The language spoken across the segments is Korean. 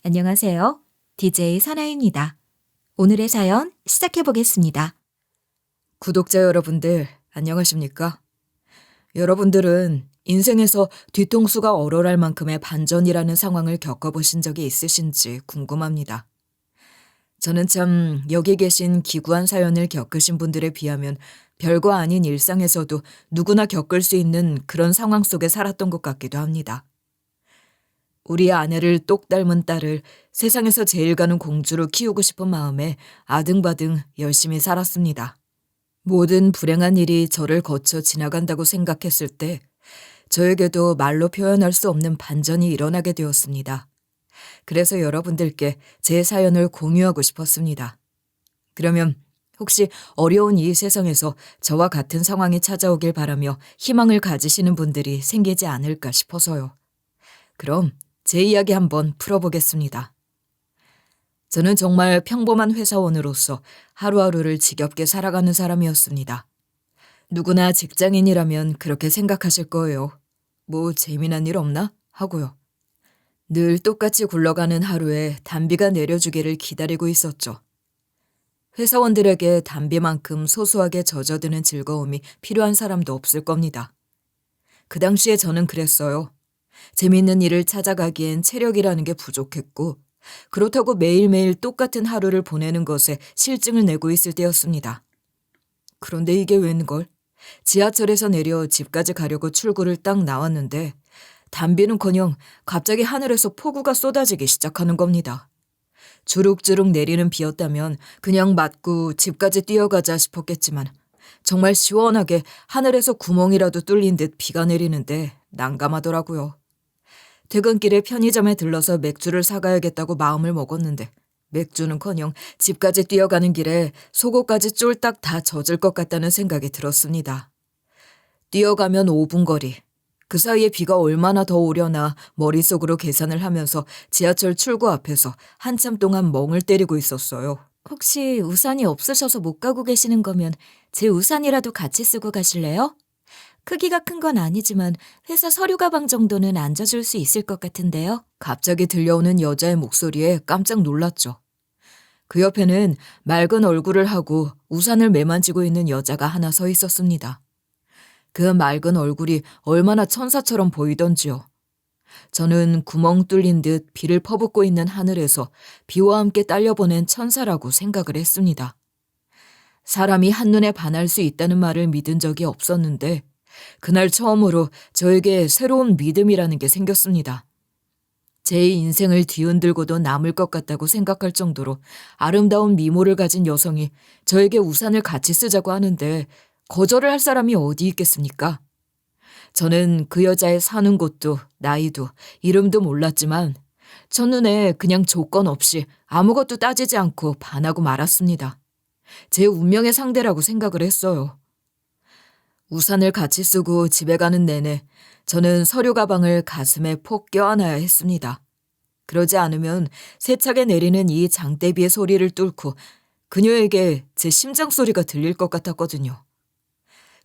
안녕하세요. DJ 선아입니다. 오늘의 사연 시작해 보겠습니다. 구독자 여러분들, 안녕하십니까? 여러분들은 인생에서 뒤통수가 얼얼할 만큼의 반전이라는 상황을 겪어보신 적이 있으신지 궁금합니다. 저는 참 여기 계신 기구한 사연을 겪으신 분들에 비하면 별거 아닌 일상에서도 누구나 겪을 수 있는 그런 상황 속에 살았던 것 같기도 합니다. 우리 아내를 똑 닮은 딸을 세상에서 제일 가는 공주로 키우고 싶은 마음에 아등바등 열심히 살았습니다. 모든 불행한 일이 저를 거쳐 지나간다고 생각했을 때 저에게도 말로 표현할 수 없는 반전이 일어나게 되었습니다. 그래서 여러분들께 제 사연을 공유하고 싶었습니다. 그러면 혹시 어려운 이 세상에서 저와 같은 상황이 찾아오길 바라며 희망을 가지시는 분들이 생기지 않을까 싶어서요. 그럼 제 이야기 한번 풀어보겠습니다. 저는 정말 평범한 회사원으로서 하루하루를 지겹게 살아가는 사람이었습니다. 누구나 직장인이라면 그렇게 생각하실 거예요. 뭐 재미난 일 없나? 하고요. 늘 똑같이 굴러가는 하루에 단비가 내려주기를 기다리고 있었죠. 회사원들에게 단비만큼 소소하게 젖어드는 즐거움이 필요한 사람도 없을 겁니다. 그 당시에 저는 그랬어요. 재밌는 일을 찾아가기엔 체력이라는 게 부족했고 그렇다고 매일매일 똑같은 하루를 보내는 것에 실증을 내고 있을 때였습니다. 그런데 이게 웬걸? 지하철에서 내려 집까지 가려고 출구를 딱 나왔는데 단비는커녕 갑자기 하늘에서 폭우가 쏟아지기 시작하는 겁니다. 주룩주룩 내리는 비였다면 그냥 맞고 집까지 뛰어가자 싶었겠지만 정말 시원하게 하늘에서 구멍이라도 뚫린 듯 비가 내리는데 난감하더라고요. 퇴근길에 편의점에 들러서 맥주를 사가야겠다고 마음을 먹었는데 맥주는커녕 집까지 뛰어가는 길에 속옷까지 쫄딱 다 젖을 것 같다는 생각이 들었습니다. 뛰어가면 5분 거리. 그 사이에 비가 얼마나 더 오려나 머릿속으로 계산을 하면서 지하철 출구 앞에서 한참 동안 멍을 때리고 있었어요. 혹시 우산이 없으셔서 못 가고 계시는 거면 제 우산이라도 같이 쓰고 가실래요? 크기가 큰 건 아니지만 회사 서류 가방 정도는 앉아줄 수 있을 것 같은데요. 갑자기 들려오는 여자의 목소리에 깜짝 놀랐죠. 그 옆에는 맑은 얼굴을 하고 우산을 매만지고 있는 여자가 하나 서 있었습니다. 그 맑은 얼굴이 얼마나 천사처럼 보이던지요. 저는 구멍 뚫린 듯 비를 퍼붓고 있는 하늘에서 비와 함께 딸려보낸 천사라고 생각을 했습니다. 사람이 한눈에 반할 수 있다는 말을 믿은 적이 없었는데 그날 처음으로 저에게 새로운 믿음이라는 게 생겼습니다. 제 인생을 뒤흔들고도 남을 것 같다고 생각할 정도로 아름다운 미모를 가진 여성이 저에게 우산을 같이 쓰자고 하는데 거절을 할 사람이 어디 있겠습니까? 저는 그 여자의 사는 곳도 나이도 이름도 몰랐지만 첫눈에 그냥 조건 없이 아무것도 따지지 않고 반하고 말았습니다. 제 운명의 상대라고 생각을 했어요. 우산을 같이 쓰고 집에 가는 내내 저는 서류 가방을 가슴에 폭 껴안아야 했습니다. 그러지 않으면 세차게 내리는 이 장대비의 소리를 뚫고 그녀에게 제 심장 소리가 들릴 것 같았거든요.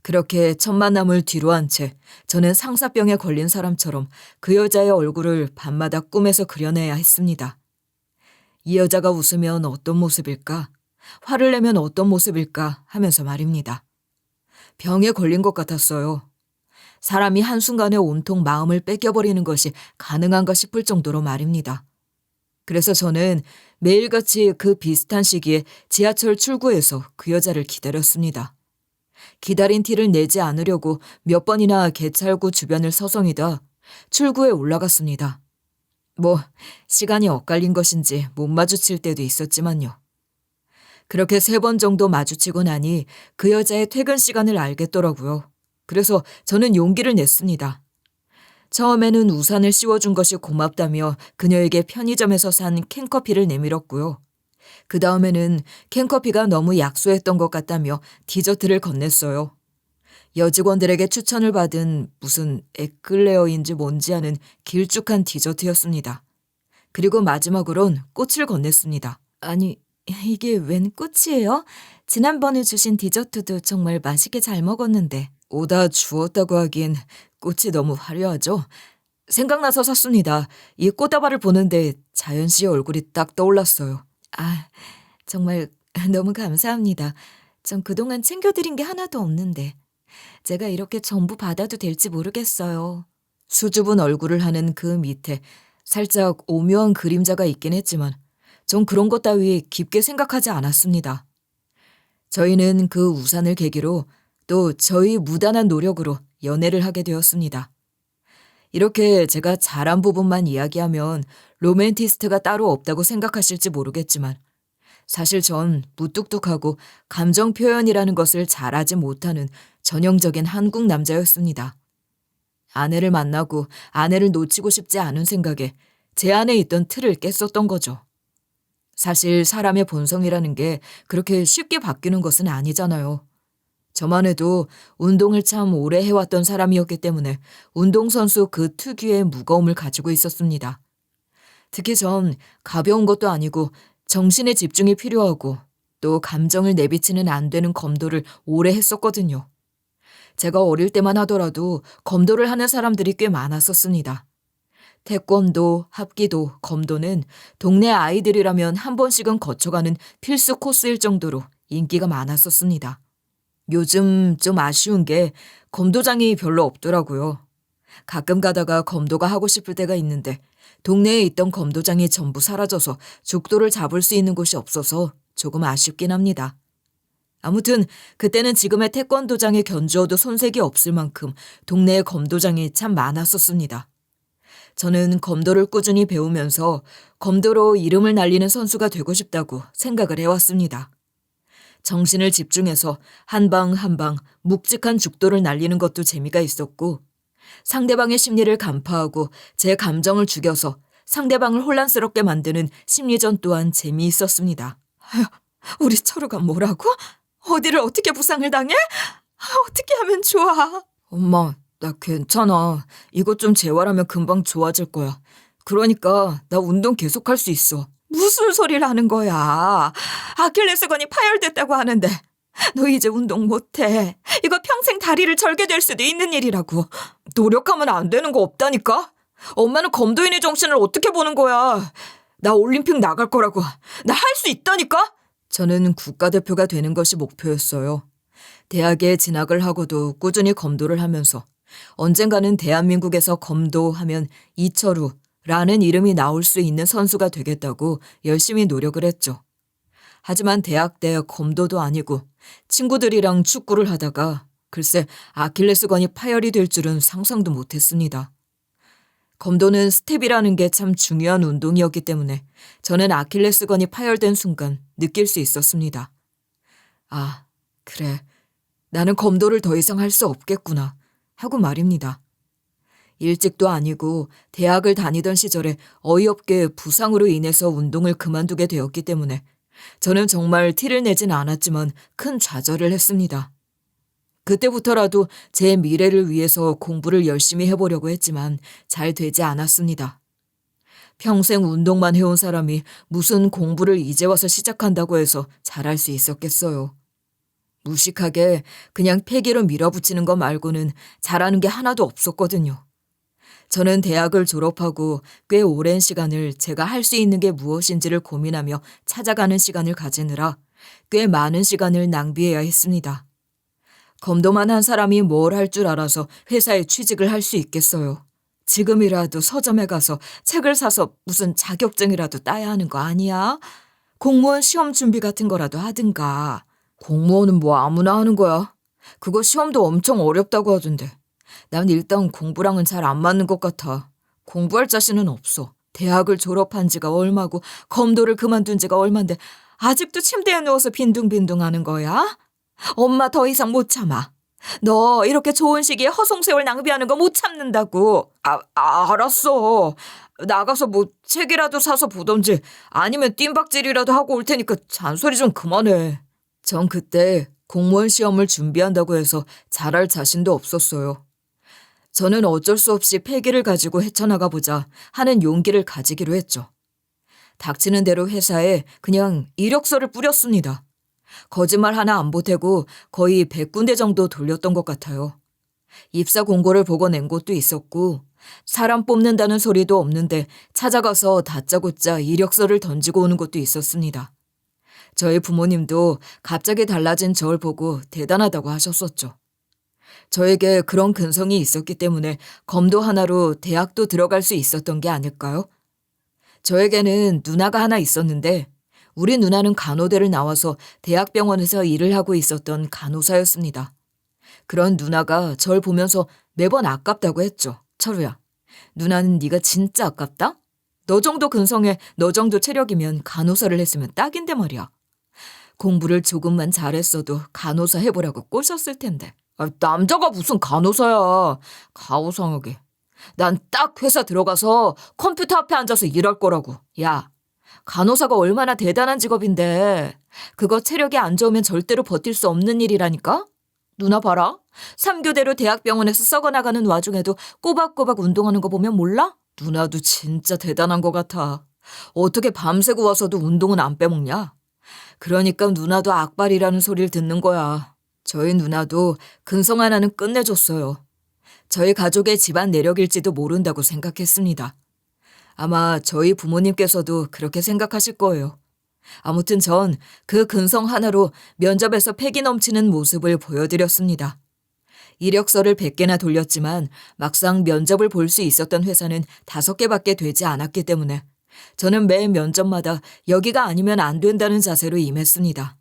그렇게 첫 만남을 뒤로 한 채 저는 상사병에 걸린 사람처럼 그 여자의 얼굴을 밤마다 꿈에서 그려내야 했습니다. 이 여자가 웃으면 어떤 모습일까? 화를 내면 어떤 모습일까? 하면서 말입니다. 병에 걸린 것 같았어요. 사람이 한순간에 온통 마음을 뺏겨버리는 것이 가능한가 싶을 정도로 말입니다. 그래서 저는 매일같이 그 비슷한 시기에 지하철 출구에서 그 여자를 기다렸습니다. 기다린 티를 내지 않으려고 몇 번이나 개찰구 주변을 서성이다 출구에 올라갔습니다. 시간이 엇갈린 것인지 못 마주칠 때도 있었지만요. 그렇게 3번 정도 마주치고 나니 그 여자의 퇴근 시간을 알겠더라고요. 그래서 저는 용기를 냈습니다. 처음에는 우산을 씌워준 것이 고맙다며 그녀에게 편의점에서 산 캔커피를 내밀었고요. 그 다음에는 캔커피가 너무 약소했던 것 같다며 디저트를 건넸어요. 여직원들에게 추천을 받은 무슨 에클레어인지 뭔지 아는 길쭉한 디저트였습니다. 그리고 마지막으론 꽃을 건넸습니다. 아니, 이게 웬 꽃이에요? 지난번에 주신 디저트도 정말 맛있게 잘 먹었는데. 오다 주었다고 하기엔 꽃이 너무 화려하죠? 생각나서 샀습니다. 이 꽃다발을 보는데 자연 씨의 얼굴이 딱 떠올랐어요. 아, 정말 너무 감사합니다. 전 그동안 챙겨드린 게 하나도 없는데. 제가 이렇게 전부 받아도 될지 모르겠어요. 수줍은 얼굴을 하는 그 밑에 살짝 오묘한 그림자가 있긴 했지만 전 그런 것 따위 깊게 생각하지 않았습니다. 저희는 그 우산을 계기로 또 저희 무단한 노력으로 연애를 하게 되었습니다. 이렇게 제가 잘한 부분만 이야기하면 로맨티스트가 따로 없다고 생각하실지 모르겠지만 사실 전 무뚝뚝하고 감정 표현이라는 것을 잘하지 못하는 전형적인 한국 남자였습니다. 아내를 만나고 아내를 놓치고 싶지 않은 생각에 제 안에 있던 틀을 깼었던 거죠. 사실 사람의 본성이라는 게 그렇게 쉽게 바뀌는 것은 아니잖아요. 저만 해도 운동을 참 오래 해왔던 사람이었기 때문에 운동선수 그 특유의 무거움을 가지고 있었습니다. 특히 전 가벼운 것도 아니고 정신의 집중이 필요하고 또 감정을 내비치는 안 되는 검도를 오래 했었거든요. 제가 어릴 때만 하더라도 검도를 하는 사람들이 꽤 많았었습니다. 태권도, 합기도, 검도는 동네 아이들이라면 한 번씩은 거쳐가는 필수 코스일 정도로 인기가 많았었습니다. 요즘 좀 아쉬운 게 검도장이 별로 없더라고요. 가끔 가다가 검도가 하고 싶을 때가 있는데 동네에 있던 검도장이 전부 사라져서 죽도를 잡을 수 있는 곳이 없어서 조금 아쉽긴 합니다. 아무튼 그때는 지금의 태권도장에 견주어도 손색이 없을 만큼 동네에 검도장이 참 많았었습니다. 저는 검도를 꾸준히 배우면서 검도로 이름을 날리는 선수가 되고 싶다고 생각을 해왔습니다. 정신을 집중해서 한 방 한 방 묵직한 죽도를 날리는 것도 재미가 있었고 상대방의 심리를 간파하고 제 감정을 죽여서 상대방을 혼란스럽게 만드는 심리전 또한 재미있었습니다. 우리 철우가 뭐라고? 어디를 어떻게 부상을 당해? 어떻게 하면 좋아? 엄마, 나 괜찮아. 이것 좀 재활하면 금방 좋아질 거야. 그러니까 나 운동 계속할 수 있어. 무슨 소리를 하는 거야? 아킬레스건이 파열됐다고 하는데 너 이제 운동 못해. 이거 평생 다리를 절게 될 수도 있는 일이라고. 노력하면 안 되는 거 없다니까? 엄마는 검도인의 정신을 어떻게 보는 거야? 나 올림픽 나갈 거라고. 나 할 수 있다니까? 저는 국가대표가 되는 것이 목표였어요. 대학에 진학을 하고도 꾸준히 검도를 하면서 언젠가는 대한민국에서 검도하면 이철우라는 이름이 나올 수 있는 선수가 되겠다고 열심히 노력을 했죠. 하지만 대학 때 검도도 아니고 친구들이랑 축구를 하다가 글쎄 아킬레스건이 파열이 될 줄은 상상도 못했습니다. 검도는 스텝이라는 게 참 중요한 운동이었기 때문에 저는 아킬레스건이 파열된 순간 느낄 수 있었습니다. 아, 그래. 나는 검도를 더 이상 할 수 없겠구나 하고 말입니다. 일찍도 아니고 대학을 다니던 시절에 어이없게 부상으로 인해서 운동을 그만두게 되었기 때문에 저는 정말 티를 내진 않았지만 큰 좌절을 했습니다. 그때부터라도 제 미래를 위해서 공부를 열심히 해보려고 했지만 잘 되지 않았습니다. 평생 운동만 해온 사람이 무슨 공부를 이제 와서 시작한다고 해서 잘할 수 있었겠어요. 무식하게 그냥 패기로 밀어붙이는 것 말고는 잘하는 게 하나도 없었거든요. 저는 대학을 졸업하고 꽤 오랜 시간을 제가 할 수 있는 게 무엇인지를 고민하며 찾아가는 시간을 가지느라 꽤 많은 시간을 낭비해야 했습니다. 검도만 한 사람이 뭘 할 줄 알아서 회사에 취직을 할 수 있겠어요. 지금이라도 서점에 가서 책을 사서 무슨 자격증이라도 따야 하는 거 아니야? 공무원 시험 준비 같은 거라도 하든가. 공무원은 뭐 아무나 하는 거야. 그거 시험도 엄청 어렵다고 하던데. 난 일단 공부랑은 잘 안 맞는 것 같아. 공부할 자신은 없어. 대학을 졸업한 지가 얼마고 검도를 그만둔 지가 얼만데 아직도 침대에 누워서 빈둥빈둥 하는 거야? 엄마 더 이상 못 참아. 너 이렇게 좋은 시기에 허송세월 낭비하는 거 못 참는다고. 알았어. 나가서 뭐 책이라도 사서 보던지 아니면 뜀박질이라도 하고 올 테니까 잔소리 좀 그만해. 전 그때 공무원 시험을 준비한다고 해서 잘할 자신도 없었어요. 저는 어쩔 수 없이 패기를 가지고 헤쳐나가 보자 하는 용기를 가지기로 했죠. 닥치는 대로 회사에 그냥 이력서를 뿌렸습니다. 거짓말 하나 안 보태고 거의 100군데 정도 돌렸던 것 같아요. 입사 공고를 보고 낸 곳도 있었고 사람 뽑는다는 소리도 없는데 찾아가서 다짜고짜 이력서를 던지고 오는 것도 있었습니다. 저희 부모님도 갑자기 달라진 저를 보고 대단하다고 하셨었죠. 저에게 그런 근성이 있었기 때문에 검도 하나로 대학도 들어갈 수 있었던 게 아닐까요? 저에게는 누나가 하나 있었는데 우리 누나는 간호대를 나와서 대학병원에서 일을 하고 있었던 간호사였습니다. 그런 누나가 절 보면서 매번 아깝다고 했죠. 철우야, 누나는 네가 진짜 아깝다? 너 정도 근성에 너 정도 체력이면 간호사를 했으면 딱인데 말이야. 공부를 조금만 잘했어도 간호사 해보라고 꼬셨을 텐데. 남자가 무슨 간호사야. 가오상하게. 난 딱 회사 들어가서 컴퓨터 앞에 앉아서 일할 거라고. 야, 간호사가 얼마나 대단한 직업인데 그거 체력이 안 좋으면 절대로 버틸 수 없는 일이라니까? 누나 봐라. 3교대로 대학병원에서 썩어나가는 와중에도 꼬박꼬박 운동하는 거 보면 몰라? 누나도 진짜 대단한 것 같아. 어떻게 밤새고 와서도 운동은 안 빼먹냐? 그러니까 누나도 악발이라는 소리를 듣는 거야. 저희 누나도 근성 하나는 끝내줬어요. 저희 가족의 집안 내력일지도 모른다고 생각했습니다. 아마 저희 부모님께서도 그렇게 생각하실 거예요. 아무튼 전 그 근성 하나로 면접에서 패기 넘치는 모습을 보여드렸습니다. 이력서를 100개나 돌렸지만 막상 면접을 볼 수 있었던 회사는 5개밖에 되지 않았기 때문에 저는 매 면접마다 여기가 아니면 안 된다는 자세로 임했습니다.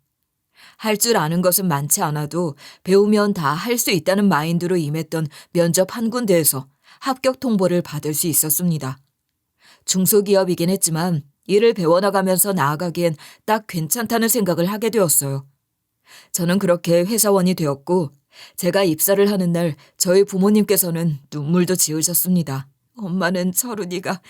할 줄 아는 것은 많지 않아도 배우면 다 할 수 있다는 마인드로 임했던 면접 한 군데에서 합격 통보를 받을 수 있었습니다. 중소기업이긴 했지만 일을 배워나가면서 나아가기엔 딱 괜찮다는 생각을 하게 되었어요. 저는 그렇게 회사원이 되었고 제가 입사를 하는 날 저희 부모님께서는 눈물도 지으셨습니다. 엄마는 철훈이가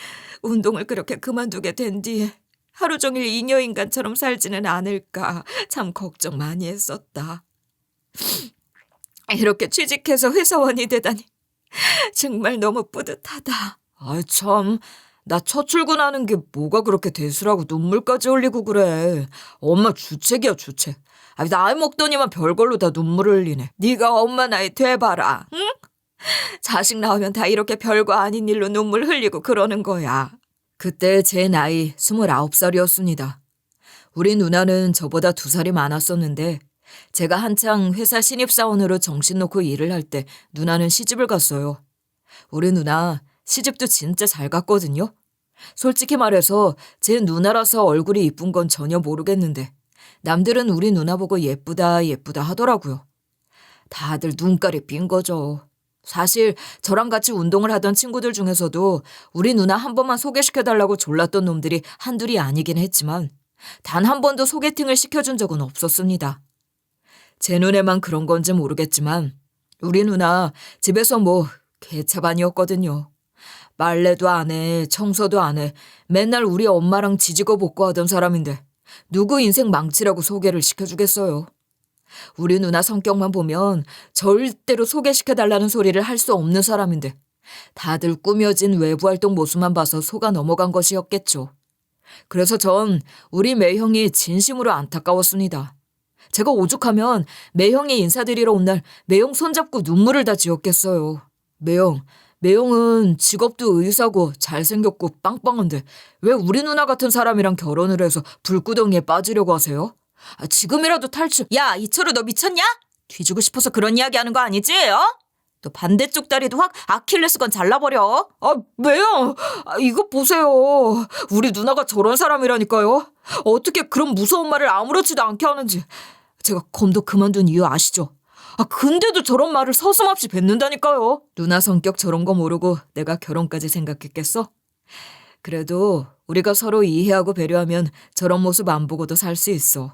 운동을 그렇게 그만두게 된 뒤에 하루 종일 잉여인간처럼 살지는 않을까 참 걱정 많이 했었다. 이렇게 취직해서 회사원이 되다니 정말 너무 뿌듯하다. 아이 참, 나 첫 출근하는 게 뭐가 그렇게 대수라고 눈물까지 흘리고 그래. 엄마 주책이야 주책. 나이 먹더니만 별걸로 다 눈물을 흘리네. 네가 엄마 나이 돼봐라. 응? 자식 낳으면 다 이렇게 별거 아닌 일로 눈물 흘리고 그러는 거야. 그때 제 나이 29살이었습니다. 우리 누나는 저보다 2살이 많았었는데 제가 한창 회사 신입사원으로 정신 놓고 일을 할 때 누나는 시집을 갔어요. 우리 누나 시집도 진짜 잘 갔거든요. 솔직히 말해서 제 누나라서 얼굴이 이쁜 건 전혀 모르겠는데 남들은 우리 누나 보고 예쁘다 예쁘다 하더라고요. 다들 눈깔이 빈 거죠. 사실 저랑 같이 운동을 하던 친구들 중에서도 우리 누나 한 번만 소개시켜달라고 졸랐던 놈들이 한둘이 아니긴 했지만 단 한 번도 소개팅을 시켜준 적은 없었습니다. 제 눈에만 그런 건지 모르겠지만 우리 누나 집에서 뭐 개차반이었거든요. 빨래도 안 해, 청소도 안 해. 맨날 우리 엄마랑 지지고 볶고 하던 사람인데 누구 인생 망치라고 소개를 시켜주겠어요. 우리 누나 성격만 보면 절대로 소개시켜달라는 소리를 할 수 없는 사람인데 다들 꾸며진 외부활동 모습만 봐서 속아 넘어간 것이었겠죠. 그래서 전 우리 매형이 진심으로 안타까웠습니다. 제가 오죽하면 매형이 인사드리러 온 날 매형 손잡고 눈물을 다 지었겠어요. 매형은 직업도 의사고 잘생겼고 빵빵한데 왜 우리 누나 같은 사람이랑 결혼을 해서 불구덩이에 빠지려고 하세요? 지금이라도 탈출. 야, 이철우 너 미쳤냐? 뒤지고 싶어서 그런 이야기 하는 거 아니지? 너 반대쪽 다리도 확 아킬레스건 잘라버려. 매형, 이거 보세요. 우리 누나가 저런 사람이라니까요. 어떻게 그런 무서운 말을 아무렇지도 않게 하는지. 제가 검도 그만둔 이유 아시죠? 근데도 저런 말을 서슴없이 뱉는다니까요. 누나 성격 저런 거 모르고 내가 결혼까지 생각했겠어? 그래도 우리가 서로 이해하고 배려하면 저런 모습 안 보고도 살 수 있어.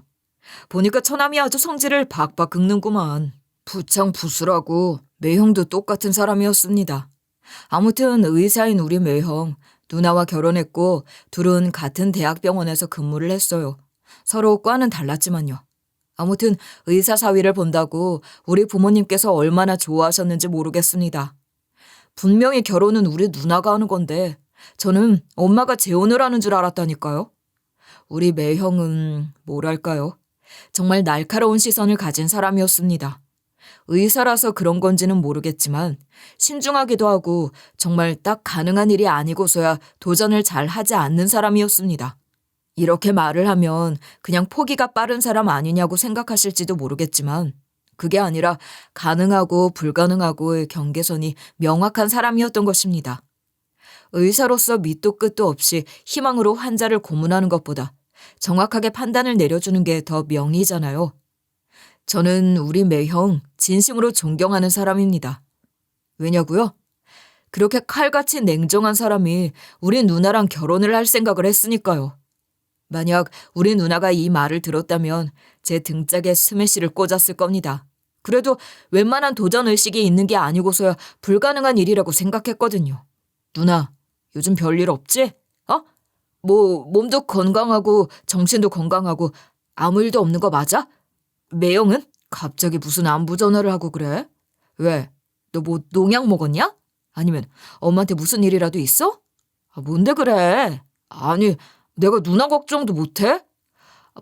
보니까 처남이 아주 성질을 박박 긁는구만. 부창 부수라고 매형도 똑같은 사람이었습니다. 아무튼 의사인 우리 매형, 누나와 결혼했고 둘은 같은 대학병원에서 근무를 했어요. 서로 과는 달랐지만요. 아무튼 의사 사위를 본다고 우리 부모님께서 얼마나 좋아하셨는지 모르겠습니다. 분명히 결혼은 우리 누나가 하는 건데 저는 엄마가 재혼을 하는 줄 알았다니까요. 우리 매형은 뭐랄까요? 정말 날카로운 시선을 가진 사람이었습니다. 의사라서 그런 건지는 모르겠지만 신중하기도 하고 정말 딱 가능한 일이 아니고서야 도전을 잘 하지 않는 사람이었습니다. 이렇게 말을 하면 그냥 포기가 빠른 사람 아니냐고 생각하실지도 모르겠지만 그게 아니라 가능하고 불가능하고의 경계선이 명확한 사람이었던 것입니다. 의사로서 밑도 끝도 없이 희망으로 환자를 고문하는 것보다 정확하게 판단을 내려주는 게 더 명의잖아요. 저는 우리 매형 진심으로 존경하는 사람입니다. 왜냐고요? 그렇게 칼같이 냉정한 사람이 우리 누나랑 결혼을 할 생각을 했으니까요. 만약 우리 누나가 이 말을 들었다면 제 등짝에 스매시를 꽂았을 겁니다. 그래도 웬만한 도전의식이 있는 게 아니고서야 불가능한 일이라고 생각했거든요. 누나, 요즘 별일 없지? 몸도 건강하고 정신도 건강하고 아무 일도 없는 거 맞아? 매형은? 갑자기 무슨 안부 전화를 하고 그래? 왜? 너 뭐 농약 먹었냐? 아니면 엄마한테 무슨 일이라도 있어? 뭔데 그래? 아니, 내가 누나 걱정도 못해?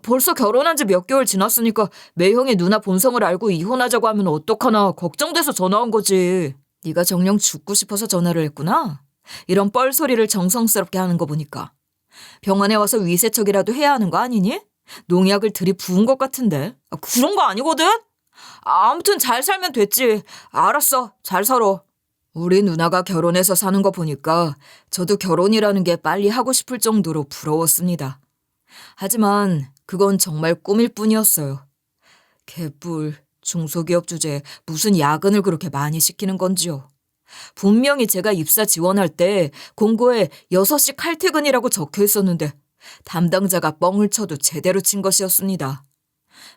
벌써 결혼한 지 몇 개월 지났으니까 매형이 누나 본성을 알고 이혼하자고 하면 어떡하나 걱정돼서 전화 온 거지. 네가 정녕 죽고 싶어서 전화를 했구나. 이런 뻘소리를 정성스럽게 하는 거 보니까. 병원에 와서 위세척이라도 해야 하는 거 아니니? 농약을 들이부은 것 같은데. 그런 거 아니거든? 아무튼 잘 살면 됐지. 알았어. 잘 살아. 우리 누나가 결혼해서 사는 거 보니까 저도 결혼이라는 게 빨리 하고 싶을 정도로 부러웠습니다. 하지만 그건 정말 꿈일 뿐이었어요. 개뿔, 중소기업 주제에 무슨 야근을 그렇게 많이 시키는 건지요. 분명히 제가 입사 지원할 때 공고에 6시 칼퇴근이라고 적혀 있었는데 담당자가 뻥을 쳐도 제대로 친 것이었습니다.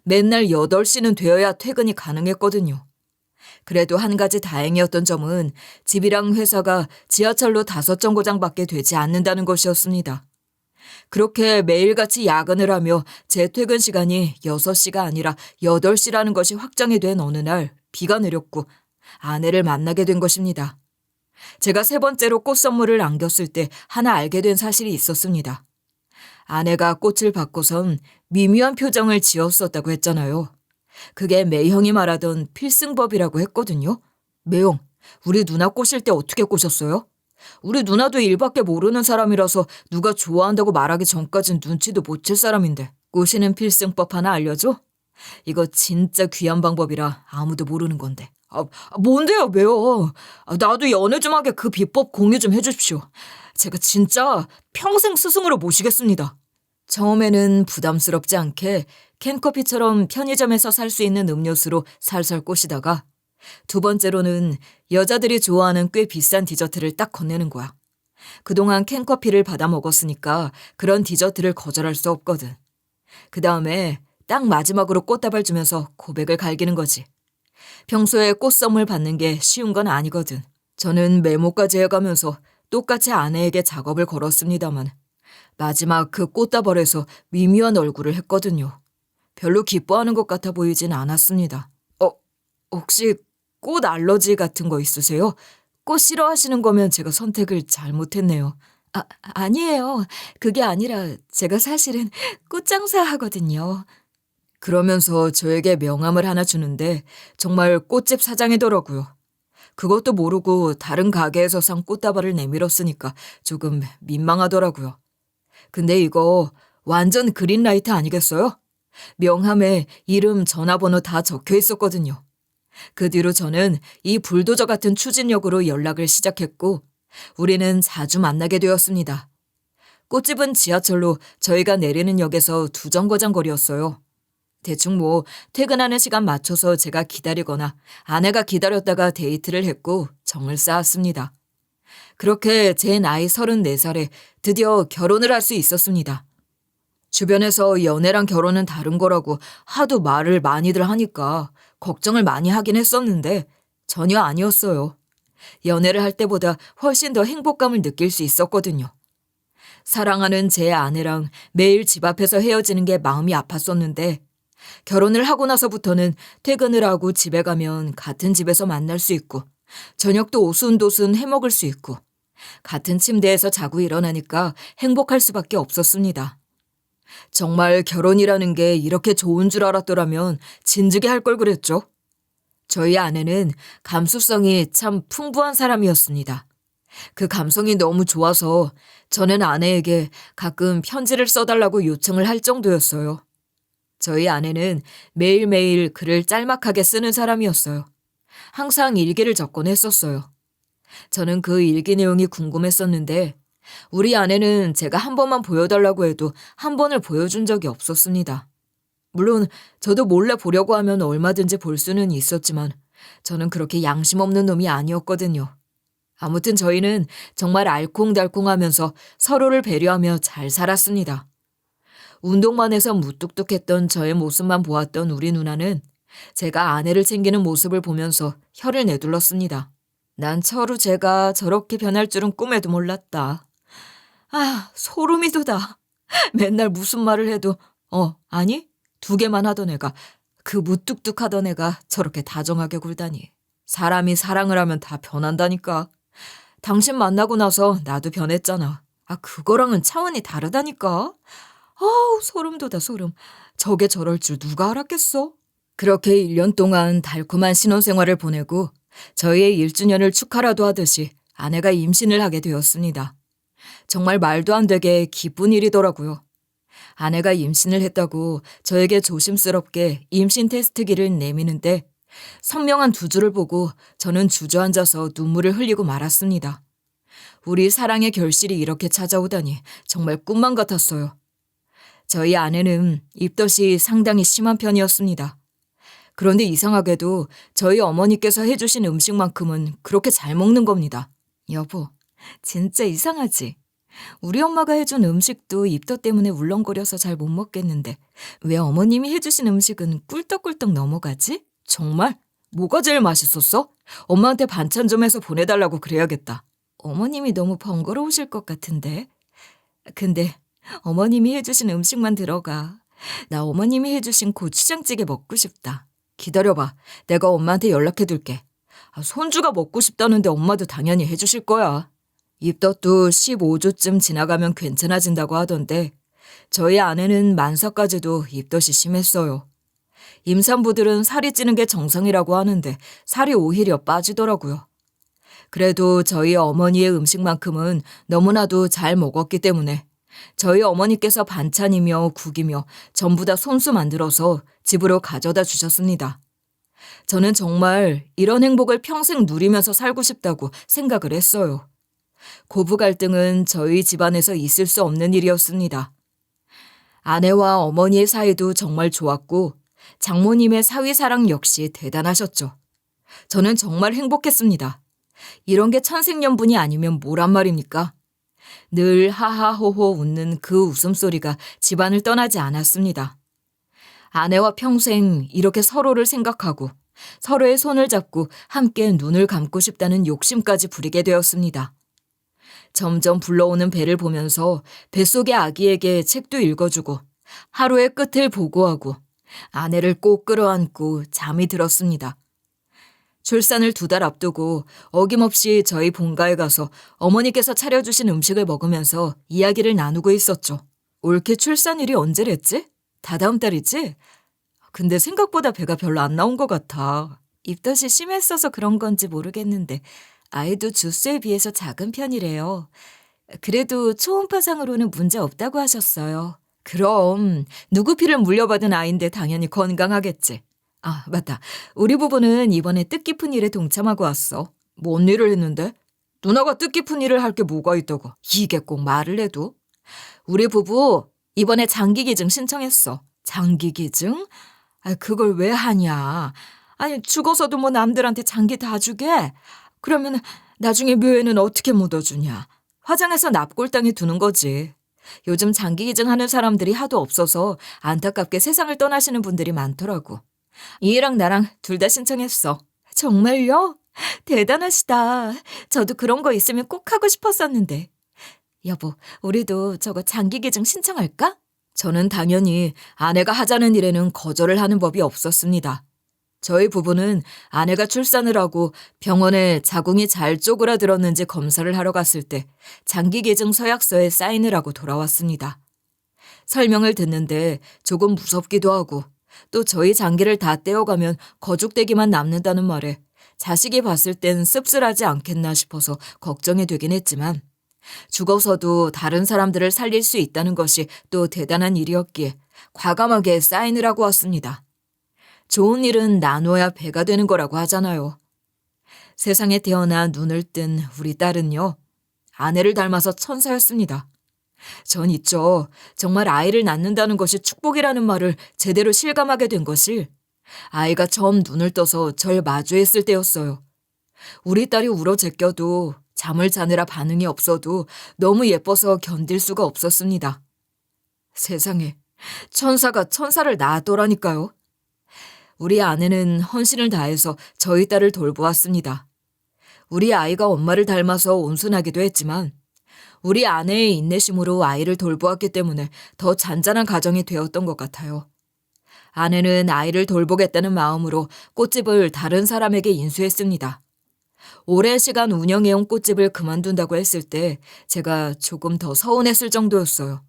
맨날 8시는 되어야 퇴근이 가능했거든요. 그래도 한 가지 다행이었던 점은 집이랑 회사가 지하철로 5정거장밖에 되지 않는다는 것이었습니다. 그렇게 매일같이 야근을 하며 제 퇴근 시간이 6시가 아니라 8시라는 것이 확정이 된 어느 날 비가 내렸고 아내를 만나게 된 것입니다. 제가 3번째로 꽃 선물을 안겼을 때 하나 알게 된 사실이 있었습니다. 아내가 꽃을 받고선 미묘한 표정을 지었었다고 했잖아요. 그게 매형이 말하던 필승법이라고 했거든요. 매형, 우리 누나 꼬실 때 어떻게 꼬셨어요? 우리 누나도 일밖에 모르는 사람이라서 누가 좋아한다고 말하기 전까진 눈치도 못 챌 사람인데 꼬시는 필승법 하나 알려줘? 이거 진짜 귀한 방법이라 아무도 모르는 건데. 뭔데요, 매형? 나도 연애 좀 하게 그 비법 공유 좀 해주십시오. 제가 진짜 평생 스승으로 모시겠습니다. 처음에는 부담스럽지 않게 캔커피처럼 편의점에서 살 수 있는 음료수로 살살 꼬시다가 2번째로는 여자들이 좋아하는 꽤 비싼 디저트를 딱 건네는 거야. 그동안 캔커피를 받아 먹었으니까 그런 디저트를 거절할 수 없거든. 그 다음에 딱 마지막으로 꽃다발 주면서 고백을 갈기는 거지. 평소에 꽃 선물 받는 게 쉬운 건 아니거든. 저는 메모까지 해가면서 똑같이 아내에게 작업을 걸었습니다만 마지막 그 꽃다발에서 미묘한 얼굴을 했거든요. 별로 기뻐하는 것 같아 보이진 않았습니다. 혹시 꽃 알러지 같은 거 있으세요? 꽃 싫어하시는 거면 제가 선택을 잘못했네요. 아니에요. 그게 아니라 제가 사실은 꽃장사 하거든요. 그러면서 저에게 명함을 하나 주는데 정말 꽃집 사장이더라고요. 그것도 모르고 다른 가게에서 산 꽃다발을 내밀었으니까 조금 민망하더라고요. 근데 이거 완전 그린라이트 아니겠어요? 명함에 이름, 전화번호 다 적혀 있었거든요. 그 뒤로 저는 이 불도저 같은 추진력으로 연락을 시작했고 우리는 자주 만나게 되었습니다. 꽃집은 지하철로 저희가 내리는 역에서 2정거장 거리였어요. 대충 퇴근하는 시간 맞춰서 제가 기다리거나 아내가 기다렸다가 데이트를 했고 정을 쌓았습니다. 그렇게 제 나이 34살에 드디어 결혼을 할 수 있었습니다. 주변에서 연애랑 결혼은 다른 거라고 하도 말을 많이들 하니까 걱정을 많이 하긴 했었는데 전혀 아니었어요. 연애를 할 때보다 훨씬 더 행복감을 느낄 수 있었거든요. 사랑하는 제 아내랑 매일 집 앞에서 헤어지는 게 마음이 아팠었는데 결혼을 하고 나서부터는 퇴근을 하고 집에 가면 같은 집에서 만날 수 있고 저녁도 오순도순 해먹을 수 있고 같은 침대에서 자고 일어나니까 행복할 수밖에 없었습니다. 정말 결혼이라는 게 이렇게 좋은 줄 알았더라면 진즉에 할 걸 그랬죠. 저희 아내는 감수성이 참 풍부한 사람이었습니다. 그 감성이 너무 좋아서 저는 아내에게 가끔 편지를 써달라고 요청을 할 정도였어요. 저희 아내는 매일매일 글을 짤막하게 쓰는 사람이었어요. 항상 일기를 적곤 했었어요. 저는 그 일기 내용이 궁금했었는데 우리 아내는 제가 한 번만 보여달라고 해도 한 번을 보여준 적이 없었습니다. 물론 저도 몰래 보려고 하면 얼마든지 볼 수는 있었지만 저는 그렇게 양심 없는 놈이 아니었거든요. 아무튼 저희는 정말 알콩달콩하면서 서로를 배려하며 잘 살았습니다. 운동만 해서 무뚝뚝했던 저의 모습만 보았던 우리 누나는 제가 아내를 챙기는 모습을 보면서 혀를 내둘렀습니다. 난 처로 제가 저렇게 변할 줄은 꿈에도 몰랐다. 아, 소름이 돋아. 맨날 무슨 말을 해도 아니? 2개만 하던 애가, 그 무뚝뚝하던 애가 저렇게 다정하게 굴다니. 사람이 사랑을 하면 다 변한다니까. 당신 만나고 나서 나도 변했잖아. 아, 그거랑은 차원이 다르다니까. 아우, 소름 돋아, 소름. 저게 저럴 줄 누가 알았겠어? 그렇게 1년 동안 달콤한 신혼생활을 보내고 저희의 1주년을 축하라도 하듯이 아내가 임신을 하게 되었습니다. 정말 말도 안 되게 기쁜 일이더라고요. 아내가 임신을 했다고 저에게 조심스럽게 임신 테스트기를 내미는데 선명한 2줄을 보고 저는 주저앉아서 눈물을 흘리고 말았습니다. 우리 사랑의 결실이 이렇게 찾아오다니 정말 꿈만 같았어요. 저희 아내는 입덧이 상당히 심한 편이었습니다. 그런데 이상하게도 저희 어머니께서 해주신 음식만큼은 그렇게 잘 먹는 겁니다. 여보, 진짜 이상하지? 우리 엄마가 해준 음식도 입덧 때문에 울렁거려서 잘 못 먹겠는데 왜 어머님이 해주신 음식은 꿀떡꿀떡 넘어가지? 정말? 뭐가 제일 맛있었어? 엄마한테 반찬 좀 해서 보내달라고 그래야겠다. 어머님이 너무 번거로우실 것 같은데. 근데 어머님이 해주신 음식만 들어가. 나 어머님이 해주신 고추장찌개 먹고 싶다. 기다려봐. 내가 엄마한테 연락해둘게. 손주가 먹고 싶다는데 엄마도 당연히 해주실 거야. 입덧도 15주쯤 지나가면 괜찮아진다고 하던데 저희 아내는 만사까지도 입덧이 심했어요. 임산부들은 살이 찌는 게 정상이라고 하는데 살이 오히려 빠지더라고요. 그래도 저희 어머니의 음식만큼은 너무나도 잘 먹었기 때문에 저희 어머니께서 반찬이며 국이며 전부 다 손수 만들어서 집으로 가져다 주셨습니다. 저는 정말 이런 행복을 평생 누리면서 살고 싶다고 생각을 했어요. 고부 갈등은 저희 집안에서 있을 수 없는 일이었습니다. 아내와 어머니의 사이도 정말 좋았고 장모님의 사위사랑 역시 대단하셨죠. 저는 정말 행복했습니다. 이런 게 천생연분이 아니면 뭐란 말입니까? 늘 하하호호 웃는 그 웃음소리가 집안을 떠나지 않았습니다. 아내와 평생 이렇게 서로를 생각하고 서로의 손을 잡고 함께 눈을 감고 싶다는 욕심까지 부리게 되었습니다. 점점 불러오는 배를 보면서 뱃속의 아기에게 책도 읽어주고 하루의 끝을 보고하고 아내를 꼭 끌어안고 잠이 들었습니다. 출산을 2달 앞두고 어김없이 저희 본가에 가서 어머니께서 차려주신 음식을 먹으면서 이야기를 나누고 있었죠. 올케 출산일이 언제랬지? 다다음 달이지? 근데 생각보다 배가 별로 안 나온 것 같아. 입덧이 심했어서 그런 건지 모르겠는데 아이도 주수에 비해서 작은 편이래요. 그래도 초음파상으로는 문제 없다고 하셨어요. 그럼 누구 피를 물려받은 아이인데 당연히 건강하겠지. 아, 맞다. 우리 부부는 이번에 뜻깊은 일에 동참하고 왔어. 뭔 일을 했는데? 누나가 뜻깊은 일을 할 게 뭐가 있다고. 이게 꼭 말을 해도. 우리 부부 이번에 장기기증 신청했어. 장기기증? 아, 그걸 왜 하냐. 아니, 죽어서도 뭐 남들한테 장기 다 주게? 그러면 나중에 묘에는 어떻게 묻어주냐. 화장해서 납골당에 두는 거지. 요즘 장기기증 하는 사람들이 하도 없어서 안타깝게 세상을 떠나시는 분들이 많더라고. 이해랑 나랑 둘 다 신청했어. 정말요? 대단하시다. 저도 그런 거 있으면 꼭 하고 싶었었는데. 여보, 우리도 저거 장기기증 신청할까? 저는 당연히 아내가 하자는 일에는 거절을 하는 법이 없었습니다. 저희 부부는 아내가 출산을 하고 병원에 자궁이 잘 쪼그라들었는지 검사를 하러 갔을 때 장기기증 서약서에 사인을 하고 돌아왔습니다. 설명을 듣는데 조금 무섭기도 하고 또 저희 장기를 다 떼어가면 거죽대기만 남는다는 말에 자식이 봤을 땐 씁쓸하지 않겠나 싶어서 걱정이 되긴 했지만 죽어서도 다른 사람들을 살릴 수 있다는 것이 또 대단한 일이었기에 과감하게 사인을 하고 왔습니다. 좋은 일은 나눠야 배가 되는 거라고 하잖아요. 세상에 태어나 눈을 뜬 우리 딸은요, 아내를 닮아서 천사였습니다. 전 있죠. 정말 아이를 낳는다는 것이 축복이라는 말을 제대로 실감하게 된 것이 아이가 처음 눈을 떠서 절 마주했을 때였어요. 우리 딸이 울어 제껴도 잠을 자느라 반응이 없어도 너무 예뻐서 견딜 수가 없었습니다. 세상에, 천사가 천사를 낳았더라니까요. 우리 아내는 헌신을 다해서 저희 딸을 돌보았습니다. 우리 아이가 엄마를 닮아서 온순하기도 했지만 우리 아내의 인내심으로 아이를 돌보았기 때문에 더 잔잔한 가정이 되었던 것 같아요. 아내는 아이를 돌보겠다는 마음으로 꽃집을 다른 사람에게 인수했습니다. 오랜 시간 운영해온 꽃집을 그만둔다고 했을 때 제가 조금 더 서운했을 정도였어요.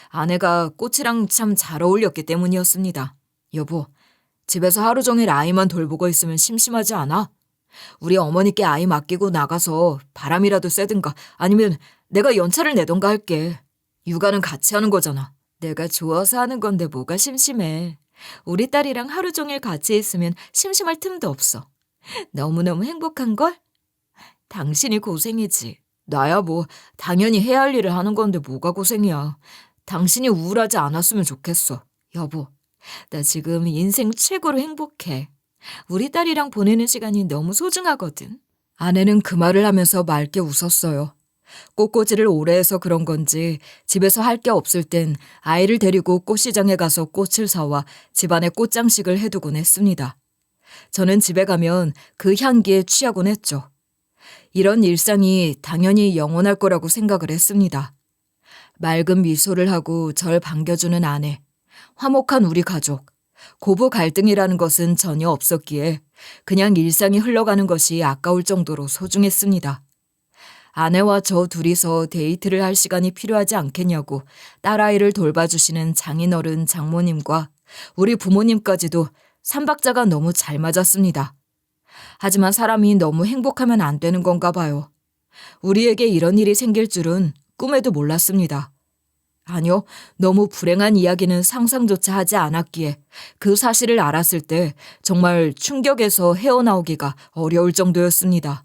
아내가 꽃이랑 참 잘 어울렸기 때문이었습니다. 여보, 집에서 하루 종일 아이만 돌보고 있으면 심심하지 않아? 우리 어머니께 아이 맡기고 나가서 바람이라도 쐬든가 아니면 내가 연차를 내던가 할게. 육아는 같이 하는 거잖아. 내가 좋아서 하는 건데 뭐가 심심해. 우리 딸이랑 하루 종일 같이 있으면 심심할 틈도 없어. 너무너무 행복한걸? 당신이 고생이지. 나야 뭐 당연히 해야 할 일을 하는 건데 뭐가 고생이야. 당신이 우울하지 않았으면 좋겠어. 여보, 나 지금 인생 최고로 행복해. 우리 딸이랑 보내는 시간이 너무 소중하거든. 아내는 그 말을 하면서 맑게 웃었어요. 꽃꽂이를 오래 해서 그런 건지 집에서 할 게 없을 땐 아이를 데리고 꽃시장에 가서 꽃을 사와 집안에 꽃장식을 해두곤 했습니다. 저는 집에 가면 그 향기에 취하곤 했죠. 이런 일상이 당연히 영원할 거라고 생각을 했습니다. 맑은 미소를 하고 절 반겨주는 아내, 화목한 우리 가족, 고부 갈등이라는 것은 전혀 없었기에 그냥 일상이 흘러가는 것이 아까울 정도로 소중했습니다. 아내와 저 둘이서 데이트를 할 시간이 필요하지 않겠냐고 딸아이를 돌봐주시는 장인어른 장모님과 우리 부모님까지도 삼박자가 너무 잘 맞았습니다. 하지만 사람이 너무 행복하면 안 되는 건가 봐요. 우리에게 이런 일이 생길 줄은 꿈에도 몰랐습니다. 아니요, 너무 불행한 이야기는 상상조차 하지 않았기에 그 사실을 알았을 때 정말 충격에서 헤어나오기가 어려울 정도였습니다.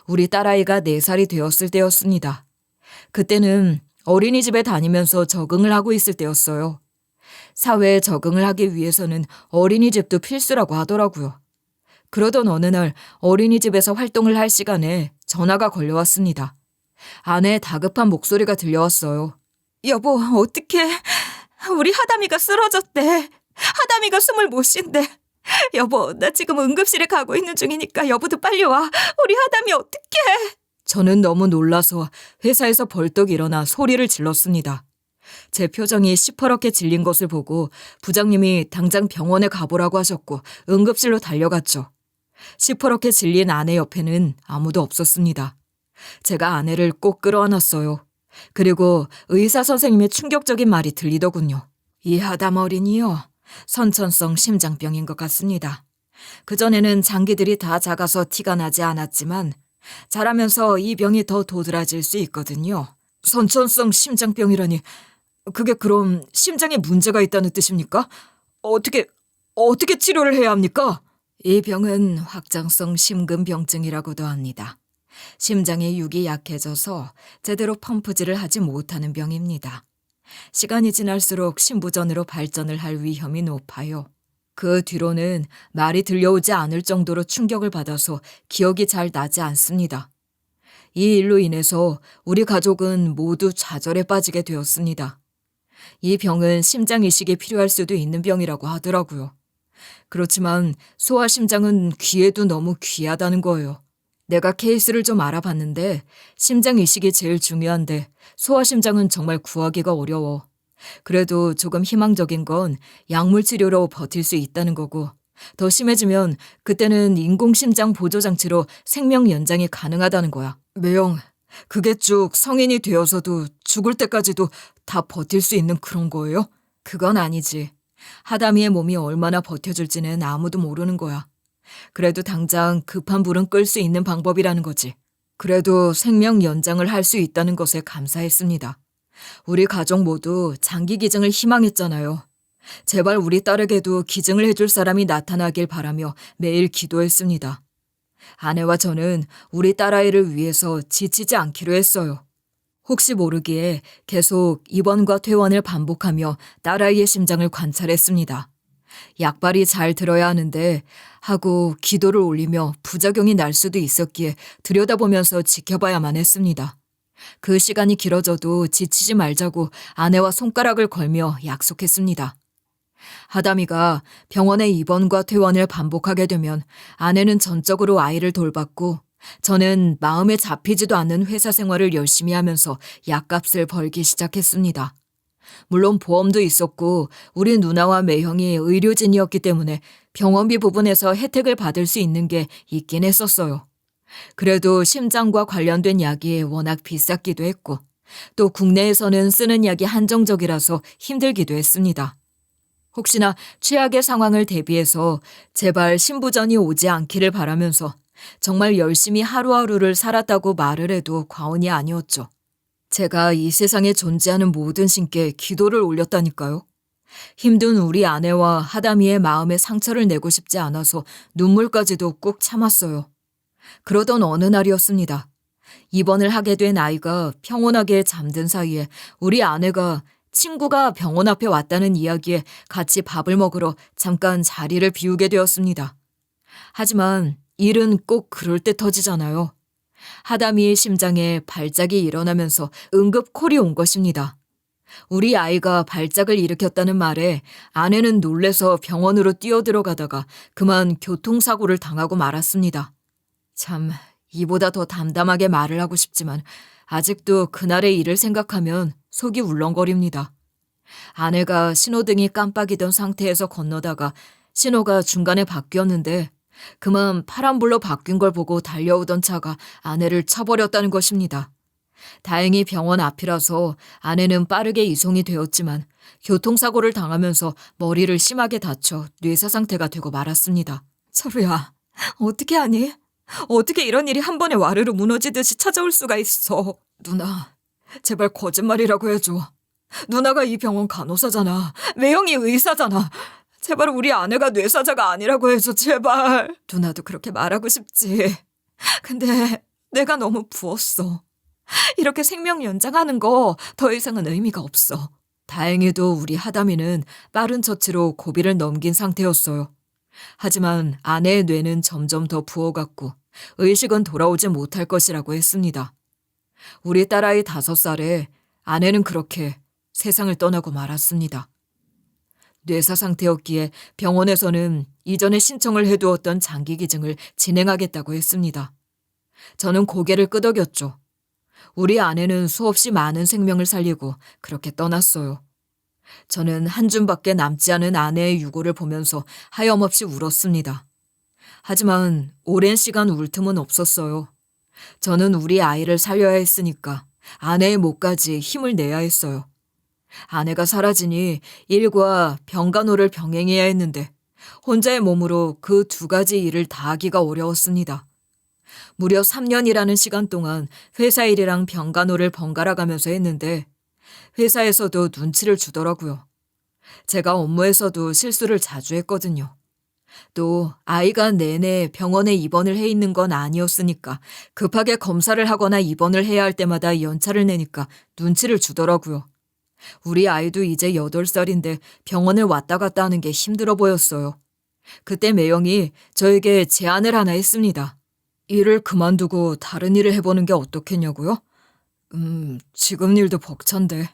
우리 딸아이가 4살이 되었을 때였습니다. 그때는 어린이집에 다니면서 적응을 하고 있을 때였어요. 사회에 적응을 하기 위해서는 어린이집도 필수라고 하더라고요. 그러던 어느 날 어린이집에서 활동을 할 시간에 전화가 걸려왔습니다. 아내의 다급한 목소리가 들려왔어요. 여보, 어떡해. 우리 하담이가 쓰러졌대. 하담이가 숨을 못 쉰대. 여보, 나 지금 응급실에 가고 있는 중이니까 여보도 빨리 와. 우리 하담이 어떡해. 저는 너무 놀라서 회사에서 벌떡 일어나 소리를 질렀습니다. 제 표정이 시퍼렇게 질린 것을 보고 부장님이 당장 병원에 가보라고 하셨고 응급실로 달려갔죠. 시퍼렇게 질린 아내 옆에는 아무도 없었습니다. 제가 아내를 꼭 끌어안았어요. 그리고 의사 선생님의 충격적인 말이 들리더군요. 이 하담 어린이요. 선천성 심장병인 것 같습니다. 그전에는 장기들이 다 작아서 티가 나지 않았지만 자라면서 이 병이 더 도드라질 수 있거든요. 선천성 심장병이라니, 그게 그럼 심장에 문제가 있다는 뜻입니까? 어떻게 치료를 해야 합니까? 이 병은 확장성 심근병증이라고도 합니다. 심장의 육이 약해져서 제대로 펌프질을 하지 못하는 병입니다. 시간이 지날수록 심부전으로 발전을 할 위험이 높아요. 그 뒤로는 말이 들려오지 않을 정도로 충격을 받아서 기억이 잘 나지 않습니다. 이 일로 인해서 우리 가족은 모두 좌절에 빠지게 되었습니다. 이 병은 심장 이식이 필요할 수도 있는 병이라고 하더라고요. 그렇지만 소아심장은 귀에도 너무 귀하다는 거예요. 내가 케이스를 좀 알아봤는데 심장 이식이 제일 중요한데 소아심장은 정말 구하기가 어려워. 그래도 조금 희망적인 건 약물 치료로 버틸 수 있다는 거고, 더 심해지면 그때는 인공심장 보조장치로 생명 연장이 가능하다는 거야. 매영, 그게 쭉 성인이 되어서도 죽을 때까지도 다 버틸 수 있는 그런 거예요? 그건 아니지. 하담이의 몸이 얼마나 버텨줄지는 아무도 모르는 거야. 그래도 당장 급한 불은 끌 수 있는 방법이라는 거지. 그래도 생명 연장을 할 수 있다는 것에 감사했습니다. 우리 가족 모두 장기 기증을 희망했잖아요. 제발 우리 딸에게도 기증을 해줄 사람이 나타나길 바라며 매일 기도했습니다. 아내와 저는 우리 딸아이를 위해서 지치지 않기로 했어요. 혹시 모르기에 계속 입원과 퇴원을 반복하며 딸아이의 심장을 관찰했습니다. 약발이 잘 들어야 하는데 하고 기도를 올리며 부작용이 날 수도 있었기에 들여다보면서 지켜봐야만 했습니다. 그 시간이 길어져도 지치지 말자고 아내와 손가락을 걸며 약속했습니다. 하담이가 병원의 입원과 퇴원을 반복하게 되면 아내는 전적으로 아이를 돌봤고 저는 마음에 잡히지도 않는 회사 생활을 열심히 하면서 약값을 벌기 시작했습니다. 물론 보험도 있었고 우리 누나와 매형이 의료진이었기 때문에 병원비 부분에서 혜택을 받을 수 있는 게 있긴 했었어요. 그래도 심장과 관련된 약이 워낙 비쌌기도 했고 또 국내에서는 쓰는 약이 한정적이라서 힘들기도 했습니다. 혹시나 최악의 상황을 대비해서 제발 신부전이 오지 않기를 바라면서 정말 열심히 하루하루를 살았다고 말을 해도 과언이 아니었죠. 제가 이 세상에 존재하는 모든 신께 기도를 올렸다니까요. 힘든 우리 아내와 하담이의 마음에 상처를 내고 싶지 않아서 눈물까지도 꾹 참았어요. 그러던 어느 날이었습니다. 입원을 하게 된 아이가 평온하게 잠든 사이에 우리 아내가 친구가 병원 앞에 왔다는 이야기에 같이 밥을 먹으러 잠깐 자리를 비우게 되었습니다. 하지만 일은 꼭 그럴 때 터지잖아요. 하담이의 심장에 발작이 일어나면서 응급 콜이 온 것입니다. 우리 아이가 발작을 일으켰다는 말에 아내는 놀래서 병원으로 뛰어들어가다가 그만 교통사고를 당하고 말았습니다. 참, 이보다 더 담담하게 말을 하고 싶지만 아직도 그날의 일을 생각하면 속이 울렁거립니다. 아내가 신호등이 깜빡이던 상태에서 건너다가 신호가 중간에 바뀌었는데 그만 파란불로 바뀐 걸 보고 달려오던 차가 아내를 쳐버렸다는 것입니다. 다행히 병원 앞이라서 아내는 빠르게 이송이 되었지만 교통사고를 당하면서 머리를 심하게 다쳐 뇌사 상태가 되고 말았습니다. 철우야, 어떻게 하니? 어떻게 이런 일이 한 번에 와르르 무너지듯이 찾아올 수가 있어? 누나, 제발 거짓말이라고 해줘. 누나가 이 병원 간호사잖아. 매형이 의사잖아. 제발 우리 아내가 뇌사자가 아니라고 해줘, 제발. 누나도 그렇게 말하고 싶지. 근데 내가 너무 부었어. 이렇게 생명 연장하는 거 더 이상은 의미가 없어. 다행히도 우리 하담이는 빠른 처치로 고비를 넘긴 상태였어요. 하지만 아내의 뇌는 점점 더 부어갔고 의식은 돌아오지 못할 것이라고 했습니다. 우리 딸아이 5살에 아내는 그렇게 세상을 떠나고 말았습니다. 뇌사 상태였기에 병원에서는 이전에 신청을 해두었던 장기 기증을 진행하겠다고 했습니다. 저는 고개를 끄덕였죠. 우리 아내는 수없이 많은 생명을 살리고 그렇게 떠났어요. 저는 한 줌밖에 남지 않은 아내의 유고를 보면서 하염없이 울었습니다. 하지만 오랜 시간 울 틈은 없었어요. 저는 우리 아이를 살려야 했으니까 아내의 목까지 힘을 내야 했어요. 아내가 사라지니 일과 병간호를 병행해야 했는데 혼자의 몸으로 그 2가지 일을 다 하기가 어려웠습니다. 무려 3년이라는 시간 동안 회사 일이랑 병간호를 번갈아 가면서 했는데 회사에서도 눈치를 주더라고요. 제가 업무에서도 실수를 자주 했거든요. 또 아이가 내내 병원에 입원을 해 있는 건 아니었으니까 급하게 검사를 하거나 입원을 해야 할 때마다 연차를 내니까 눈치를 주더라고요. 우리 아이도 이제 8살인데 병원을 왔다 갔다 하는 게 힘들어 보였어요. 그때 매형이 저에게 제안을 하나 했습니다. 일을 그만두고 다른 일을 해보는 게 어떻겠냐고요? 지금 일도 벅찬데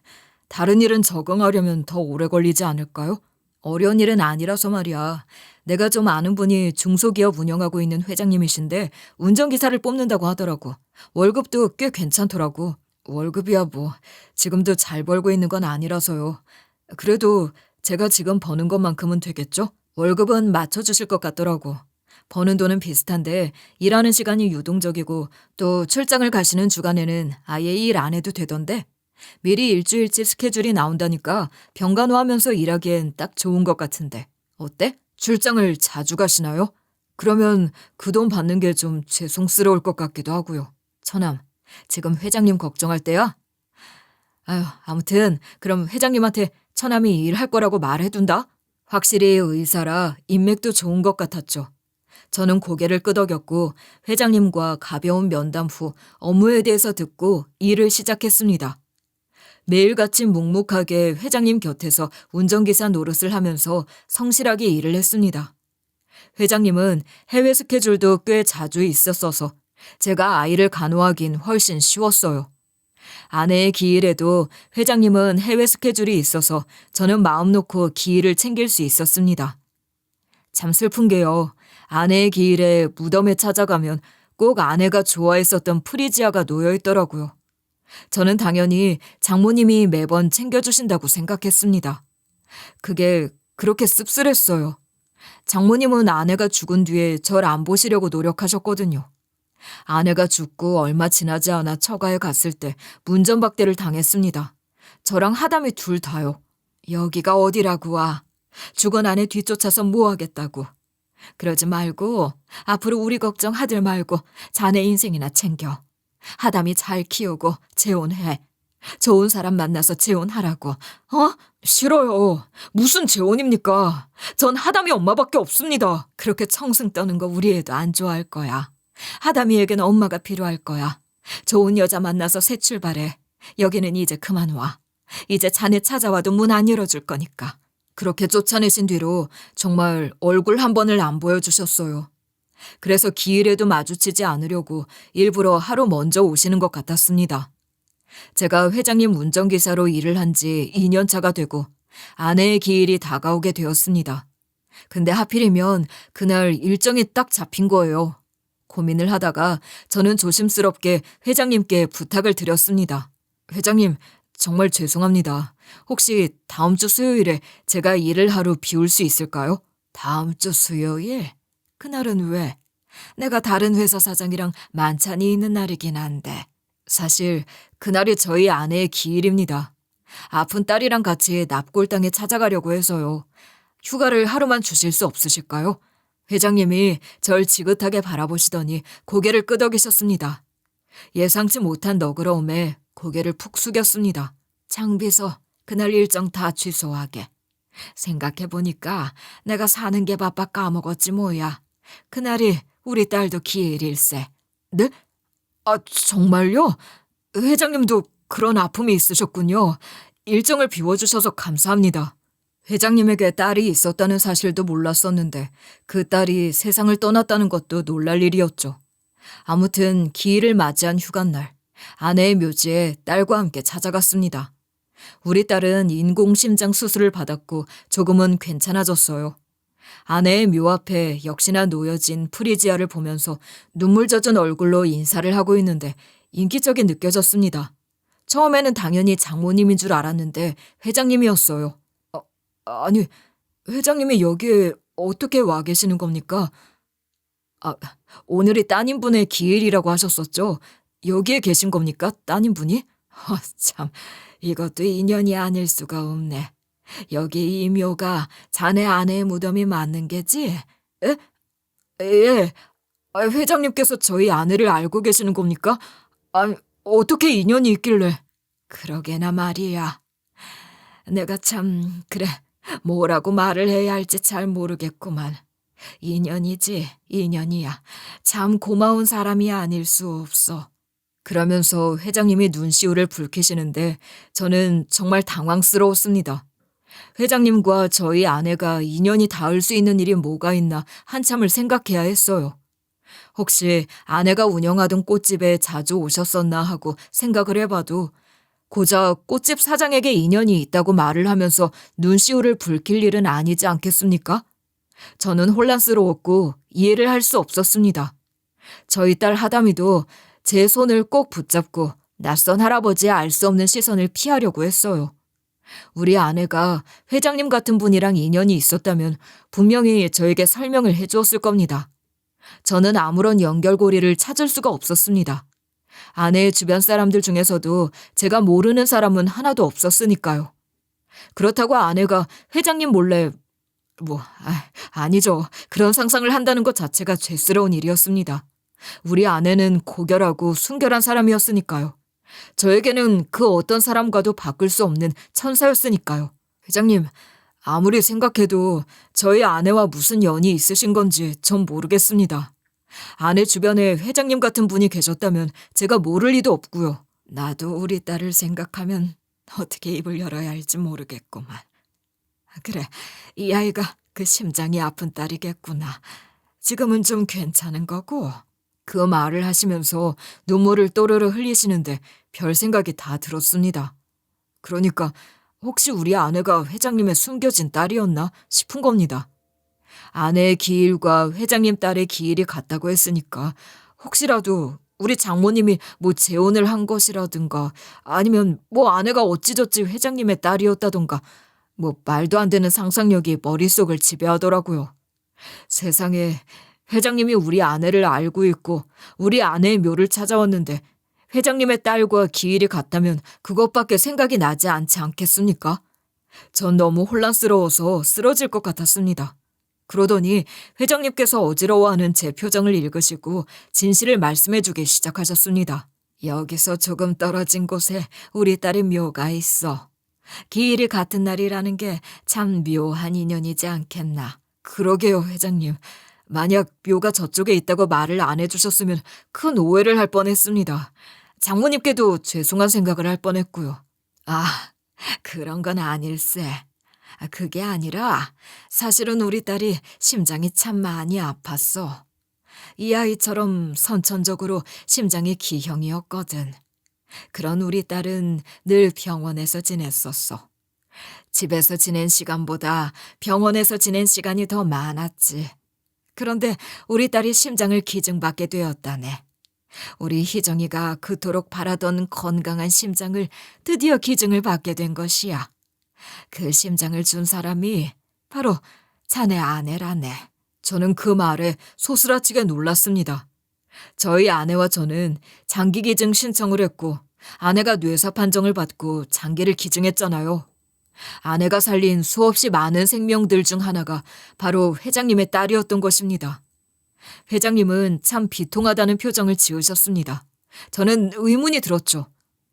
다른 일은 적응하려면 더 오래 걸리지 않을까요? 어려운 일은 아니라서 말이야. 내가 좀 아는 분이 중소기업 운영하고 있는 회장님이신데 운전기사를 뽑는다고 하더라고. 월급도 꽤 괜찮더라고. 월급이야 뭐 지금도 잘 벌고 있는 건 아니라서요. 그래도 제가 지금 버는 것만큼은 되겠죠? 월급은 맞춰주실 것 같더라고. 버는 돈은 비슷한데 일하는 시간이 유동적이고 또 출장을 가시는 주간에는 아예 일 안 해도 되던데 미리 일주일치 스케줄이 나온다니까 병간호하면서 일하기엔 딱 좋은 것 같은데. 어때? 출장을 자주 가시나요? 그러면 그 돈 받는 게 좀 죄송스러울 것 같기도 하고요. 처남, 지금 회장님 걱정할 때야? 아유, 아무튼 그럼 회장님한테 처남이 일할 거라고 말해둔다? 확실히 의사라 인맥도 좋은 것 같았죠. 저는 고개를 끄덕였고 회장님과 가벼운 면담 후 업무에 대해서 듣고 일을 시작했습니다. 매일같이 묵묵하게 회장님 곁에서 운전기사 노릇을 하면서 성실하게 일을 했습니다. 회장님은 해외 스케줄도 꽤 자주 있었어서 제가 아이를 간호하긴 훨씬 쉬웠어요. 아내의 기일에도 회장님은 해외 스케줄이 있어서 저는 마음 놓고 기일을 챙길 수 있었습니다. 참 슬픈 게요. 아내의 기일에 무덤에 찾아가면 꼭 아내가 좋아했었던 프리지아가 놓여 있더라고요. 저는 당연히 장모님이 매번 챙겨주신다고 생각했습니다. 그게 그렇게 씁쓸했어요. 장모님은 아내가 죽은 뒤에 절 안 보시려고 노력하셨거든요. 아내가 죽고 얼마 지나지 않아 처가에 갔을 때 문전박대를 당했습니다. 저랑 하담이 둘 다요. 여기가 어디라고 와. 죽은 아내 뒤쫓아서 뭐 하겠다고. 그러지 말고 앞으로 우리 걱정 하들 말고 자네 인생이나 챙겨. 하담이 잘 키우고 재혼해. 좋은 사람 만나서 재혼하라고. 싫어요. 무슨 재혼입니까? 전 하담이 엄마밖에 없습니다. 그렇게 청승 떠는 거 우리 애도 안 좋아할 거야. 하담이에겐 엄마가 필요할 거야. 좋은 여자 만나서 새 출발해. 여기는 이제 그만 와. 이제 자네 찾아와도 문 안 열어줄 거니까. 그렇게 쫓아내신 뒤로 정말 얼굴 한 번을 안 보여주셨어요. 그래서 기일에도 마주치지 않으려고 일부러 하루 먼저 오시는 것 같았습니다. 제가 회장님 운전기사로 일을 한 지 2년 차가 되고 아내의 기일이 다가오게 되었습니다. 근데 하필이면 그날 일정이 딱 잡힌 거예요. 고민을 하다가 저는 조심스럽게 회장님께 부탁을 드렸습니다. 회장님, 정말 죄송합니다. 혹시 다음 주 수요일에 제가 일을 하루 비울 수 있을까요? 다음 주 수요일? 그날은 왜? 내가 다른 회사 사장이랑 만찬이 있는 날이긴 한데. 사실 그날이 저희 아내의 기일입니다. 아픈 딸이랑 같이 납골당에 찾아가려고 해서요. 휴가를 하루만 주실 수 없으실까요? 회장님이 절 지긋하게 바라보시더니 고개를 끄덕이셨습니다. 예상치 못한 너그러움에 고개를 푹 숙였습니다. 장비서, 그날 일정 다 취소하게. 생각해보니까 내가 사는 게 바빠 까먹었지 뭐야. 그날이 우리 딸도 기일일세. 네? 정말요? 회장님도 그런 아픔이 있으셨군요. 일정을 비워주셔서 감사합니다. 회장님에게 딸이 있었다는 사실도 몰랐었는데 그 딸이 세상을 떠났다는 것도 놀랄 일이었죠. 아무튼 기일을 맞이한 휴간날, 아내의 묘지에 딸과 함께 찾아갔습니다. 우리 딸은 인공심장 수술을 받았고 조금은 괜찮아졌어요. 아내의 묘 앞에 역시나 놓여진 프리지아를 보면서 눈물 젖은 얼굴로 인사를 하고 있는데 인기적이 느껴졌습니다. 처음에는 당연히 장모님인 줄 알았는데 회장님이었어요. 아니, 회장님이 여기에 어떻게 와 계시는 겁니까? 오늘이 따님분의 기일이라고 하셨었죠? 여기에 계신 겁니까, 따님분이? 참, 이것도 인연이 아닐 수가 없네. 여기 이 묘가 자네 아내의 무덤이 맞는 게지? 에? 예. 회장님께서 저희 아내를 알고 계시는 겁니까? 어떻게 인연이 있길래? 그러게나 말이야. 내가 참, 그래, 뭐라고 말을 해야 할지 잘 모르겠구만. 인연이지, 인연이야. 참 고마운 사람이 아닐 수 없어. 그러면서 회장님이 눈시울을 붉히시는데 저는 정말 당황스러웠습니다. 회장님과 저희 아내가 인연이 닿을 수 있는 일이 뭐가 있나 한참을 생각해야 했어요. 혹시 아내가 운영하던 꽃집에 자주 오셨었나 하고 생각을 해봐도 고작 꽃집 사장에게 인연이 있다고 말을 하면서 눈시울을 붉힐 일은 아니지 않겠습니까? 저는 혼란스러웠고 이해를 할 수 없었습니다. 저희 딸 하담이도 제 손을 꼭 붙잡고 낯선 할아버지의 알 수 없는 시선을 피하려고 했어요. 우리 아내가 회장님 같은 분이랑 인연이 있었다면 분명히 저에게 설명을 해주었을 겁니다. 저는 아무런 연결고리를 찾을 수가 없었습니다. 아내의 주변 사람들 중에서도 제가 모르는 사람은 하나도 없었으니까요. 그렇다고 아내가 회장님 몰래 아니죠. 그런 상상을 한다는 것 자체가 죄스러운 일이었습니다. 우리 아내는 고결하고 순결한 사람이었으니까요. 저에게는 그 어떤 사람과도 바꿀 수 없는 천사였으니까요. 회장님, 아무리 생각해도 저희 아내와 무슨 연이 있으신 건지 전 모르겠습니다. 아내 주변에 회장님 같은 분이 계셨다면 제가 모를 리도 없고요. 나도 우리 딸을 생각하면 어떻게 입을 열어야 할지 모르겠구만. 그래, 이 아이가 그 심장이 아픈 딸이겠구나. 지금은 좀 괜찮은 거고. 그 말을 하시면서 눈물을 또르르 흘리시는데 별 생각이 다 들었습니다. 그러니까 혹시 우리 아내가 회장님의 숨겨진 딸이었나 싶은 겁니다. 아내의 기일과 회장님 딸의 기일이 같다고 했으니까 혹시라도 우리 장모님이 재혼을 한 것이라든가 아니면 아내가 어찌저찌 회장님의 딸이었다던가 말도 안 되는 상상력이 머릿속을 지배하더라고요. 세상에 회장님이 우리 아내를 알고 있고 우리 아내의 묘를 찾아왔는데 회장님의 딸과 기일이 같다면 그것밖에 생각이 나지 않지 않겠습니까? 전 너무 혼란스러워서 쓰러질 것 같았습니다. 그러더니 회장님께서 어지러워하는 제 표정을 읽으시고 진실을 말씀해주기 시작하셨습니다. 여기서 조금 떨어진 곳에 우리 딸의 묘가 있어. 기일이 같은 날이라는 게 참 묘한 인연이지 않겠나. 그러게요, 회장님. 만약 묘가 저쪽에 있다고 말을 안 해주셨으면 큰 오해를 할 뻔했습니다. 장모님께도 죄송한 생각을 할 뻔했고요. 그런 건 아닐세. 그게 아니라 사실은 우리 딸이 심장이 참 많이 아팠어. 이 아이처럼 선천적으로 심장이 기형이었거든. 그런 우리 딸은 늘 병원에서 지냈었어. 집에서 지낸 시간보다 병원에서 지낸 시간이 더 많았지. 그런데 우리 딸이 심장을 기증받게 되었다네. 우리 희정이가 그토록 바라던 건강한 심장을 드디어 기증을 받게 된 것이야. 그 심장을 준 사람이 바로 자네 아내라네. 저는 그 말에 소스라치게 놀랐습니다. 저희 아내와 저는 장기 기증 신청을 했고 아내가 뇌사 판정을 받고 장기를 기증했잖아요. 아내가 살린 수없이 많은 생명들 중 하나가 바로 회장님의 딸이었던 것입니다. 회장님은 참 비통하다는 표정을 지으셨습니다. 저는 의문이 들었죠.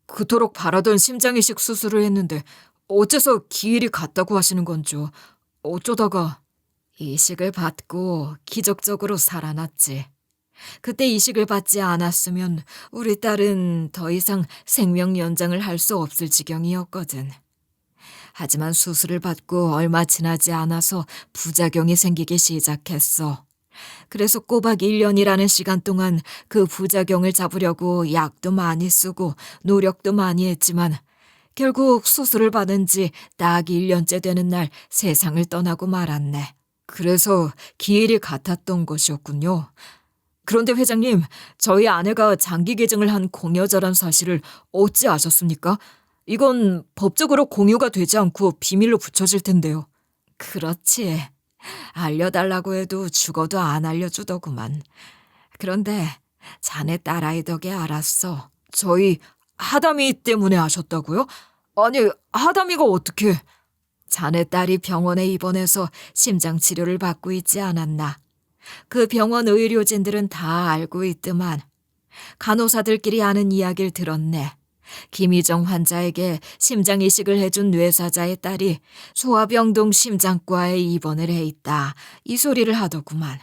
그토록 바라던 심장이식 수술을 했는데 어째서 기일이 같다고 하시는 건죠. 어쩌다가 이식을 받고 기적적으로 살아났지. 그때 이식을 받지 않았으면 우리 딸은 더 이상 생명 연장을 할 수 없을 지경이었거든. 하지만 수술을 받고 얼마 지나지 않아서 부작용이 생기기 시작했어. 그래서 꼬박 1년이라는 시간 동안 그 부작용을 잡으려고 약도 많이 쓰고 노력도 많이 했지만 결국 수술을 받은 지 딱 1년째 되는 날 세상을 떠나고 말았네. 그래서 기일이 같았던 것이었군요. 그런데 회장님, 저희 아내가 장기 기증을 한 공여자란 사실을 어찌 아셨습니까? 이건 법적으로 공유가 되지 않고 비밀로 붙여질 텐데요. 그렇지. 알려달라고 해도 죽어도 안 알려주더구만. 그런데 자네 딸아이 덕에 알았어. 저희 하담이 때문에 아셨다고요? 아니, 하담이가 어떻게... 자네 딸이 병원에 입원해서 심장 치료를 받고 있지 않았나. 그 병원 의료진들은 다 알고 있더만. 간호사들끼리 아는 이야기를 들었네. 김희정 환자에게 심장 이식을 해준 뇌사자의 딸이 소아병동 심장과에 입원을 해 있다. 이 소리를 하더구만.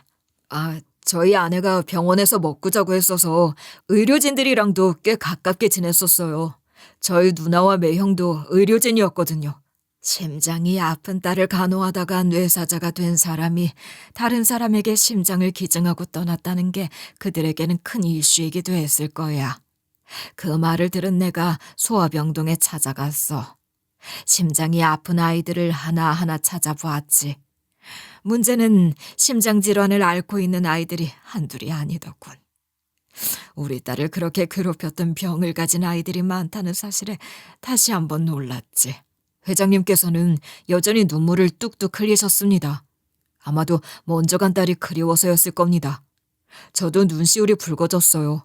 저희 아내가 병원에서 먹고 자고 했어서 의료진들이랑도 꽤 가깝게 지냈었어요. 저희 누나와 매형도 의료진이었거든요. 심장이 아픈 딸을 간호하다가 뇌사자가 된 사람이 다른 사람에게 심장을 기증하고 떠났다는 게 그들에게는 큰 이슈이기도 했을 거야. 그 말을 들은 내가 소아병동에 찾아갔어. 심장이 아픈 아이들을 하나하나 찾아보았지. 문제는 심장질환을 앓고 있는 아이들이 한둘이 아니더군. 우리 딸을 그렇게 괴롭혔던 병을 가진 아이들이 많다는 사실에 다시 한번 놀랐지. 회장님께서는 여전히 눈물을 뚝뚝 흘리셨습니다. 아마도 먼저 간 딸이 그리워서였을 겁니다. 저도 눈시울이 붉어졌어요.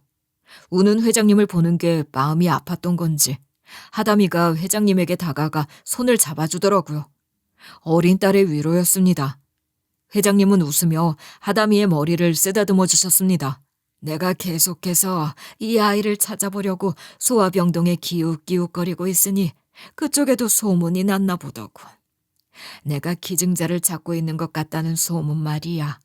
우는 회장님을 보는 게 마음이 아팠던 건지 하담이가 회장님에게 다가가 손을 잡아주더라고요. 어린 딸의 위로였습니다. 회장님은 웃으며 하담이의 머리를 쓰다듬어 주셨습니다. 내가 계속해서 이 아이를 찾아보려고 소아병동에 기웃기웃거리고 있으니 그쪽에도 소문이 났나 보더군. 내가 기증자를 찾고 있는 것 같다는 소문 말이야.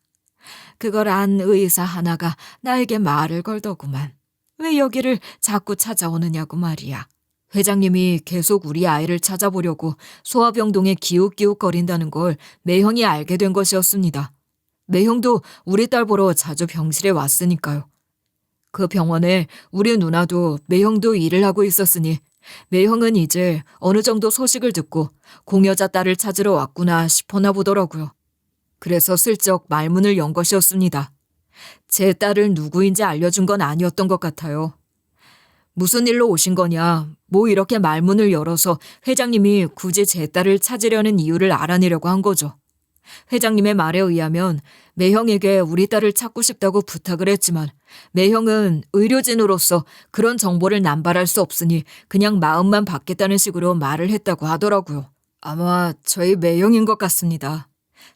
그걸 안 의사 하나가 나에게 말을 걸더구만. 왜 여기를 자꾸 찾아오느냐고 말이야. 회장님이 계속 우리 아이를 찾아보려고 소아병동에 기웃기웃거린다는 걸 매형이 알게 된 것이었습니다. 매형도 우리 딸 보러 자주 병실에 왔으니까요. 그 병원에 우리 누나도 매형도 일을 하고 있었으니 매형은 이제 어느 정도 소식을 듣고 공여자 딸을 찾으러 왔구나 싶었나 보더라고요. 그래서 슬쩍 말문을 연 것이었습니다. 제 딸을 누구인지 알려준 건 아니었던 것 같아요. 무슨 일로 오신 거냐, 뭐 이렇게 말문을 열어서 회장님이 굳이 제 딸을 찾으려는 이유를 알아내려고 한 거죠. 회장님의 말에 의하면 매형에게 우리 딸을 찾고 싶다고 부탁을 했지만 매형은 의료진으로서 그런 정보를 남발할 수 없으니 그냥 마음만 받겠다는 식으로 말을 했다고 하더라고요. 아마 저희 매형인 것 같습니다.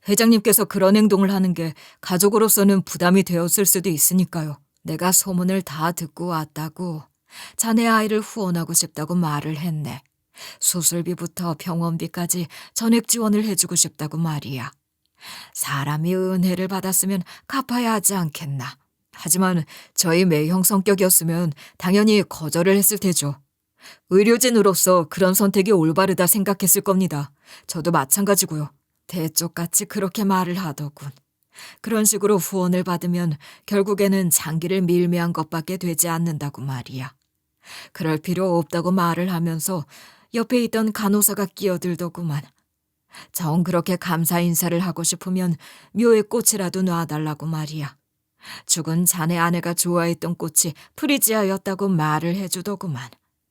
회장님께서 그런 행동을 하는 게 가족으로서는 부담이 되었을 수도 있으니까요. 내가 소문을 다 듣고 왔다고 자네 아이를 후원하고 싶다고 말을 했네. 수술비부터 병원비까지 전액 지원을 해주고 싶다고 말이야. 사람이 은혜를 받았으면 갚아야 하지 않겠나. 하지만 저희 매형 성격이었으면 당연히 거절을 했을 테죠. 의료진으로서 그런 선택이 올바르다 생각했을 겁니다. 저도 마찬가지고요. 대쪽같이 그렇게 말을 하더군. 그런 식으로 후원을 받으면 결국에는 장기를 밀매한 것밖에 되지 않는다고 말이야. 그럴 필요 없다고 말을 하면서 옆에 있던 간호사가 끼어들더구만. 정 그렇게 감사 인사를 하고 싶으면 묘의 꽃이라도 놔달라고 말이야. 죽은 자네 아내가 좋아했던 꽃이 프리지아였다고 말을 해주더구만.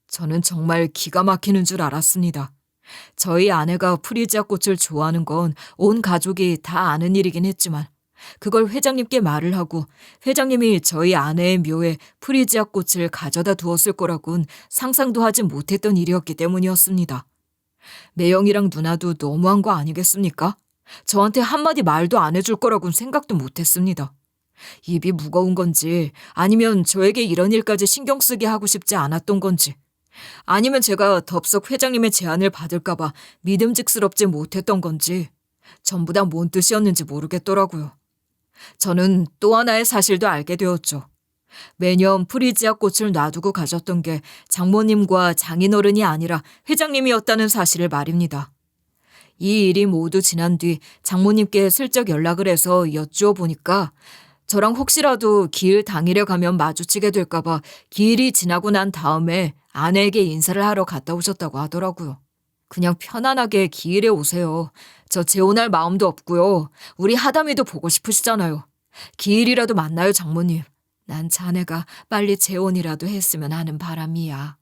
저는 정말 기가 막히는 줄 알았습니다. 저희 아내가 프리지아 꽃을 좋아하는 건 온 가족이 다 아는 일이긴 했지만 그걸 회장님께 말을 하고 회장님이 저희 아내의 묘에 프리지아 꽃을 가져다 두었을 거라곤 상상도 하지 못했던 일이었기 때문이었습니다. 매형이랑 누나도 너무한 거 아니겠습니까? 저한테 한마디 말도 안 해줄 거라곤 생각도 못했습니다. 입이 무거운 건지 아니면 저에게 이런 일까지 신경 쓰게 하고 싶지 않았던 건지 아니면 제가 덥석 회장님의 제안을 받을까 봐 믿음직스럽지 못했던 건지 전부 다 뭔 뜻이었는지 모르겠더라고요. 저는 또 하나의 사실도 알게 되었죠. 매년 프리지아 꽃을 놔두고 가셨던 게 장모님과 장인어른이 아니라 회장님이었다는 사실을 말입니다. 이 일이 모두 지난 뒤 장모님께 슬쩍 연락을 해서 여쭈어 보니까 저랑 혹시라도 기일 당일에 가면 마주치게 될까 봐 기일이 지나고 난 다음에 아내에게 인사를 하러 갔다 오셨다고 하더라고요. 그냥 편안하게 기일에 오세요. 저 재혼할 마음도 없고요. 우리 하담이도 보고 싶으시잖아요. 기일이라도 만나요, 장모님. 난 자네가 빨리 재혼이라도 했으면 하는 바람이야.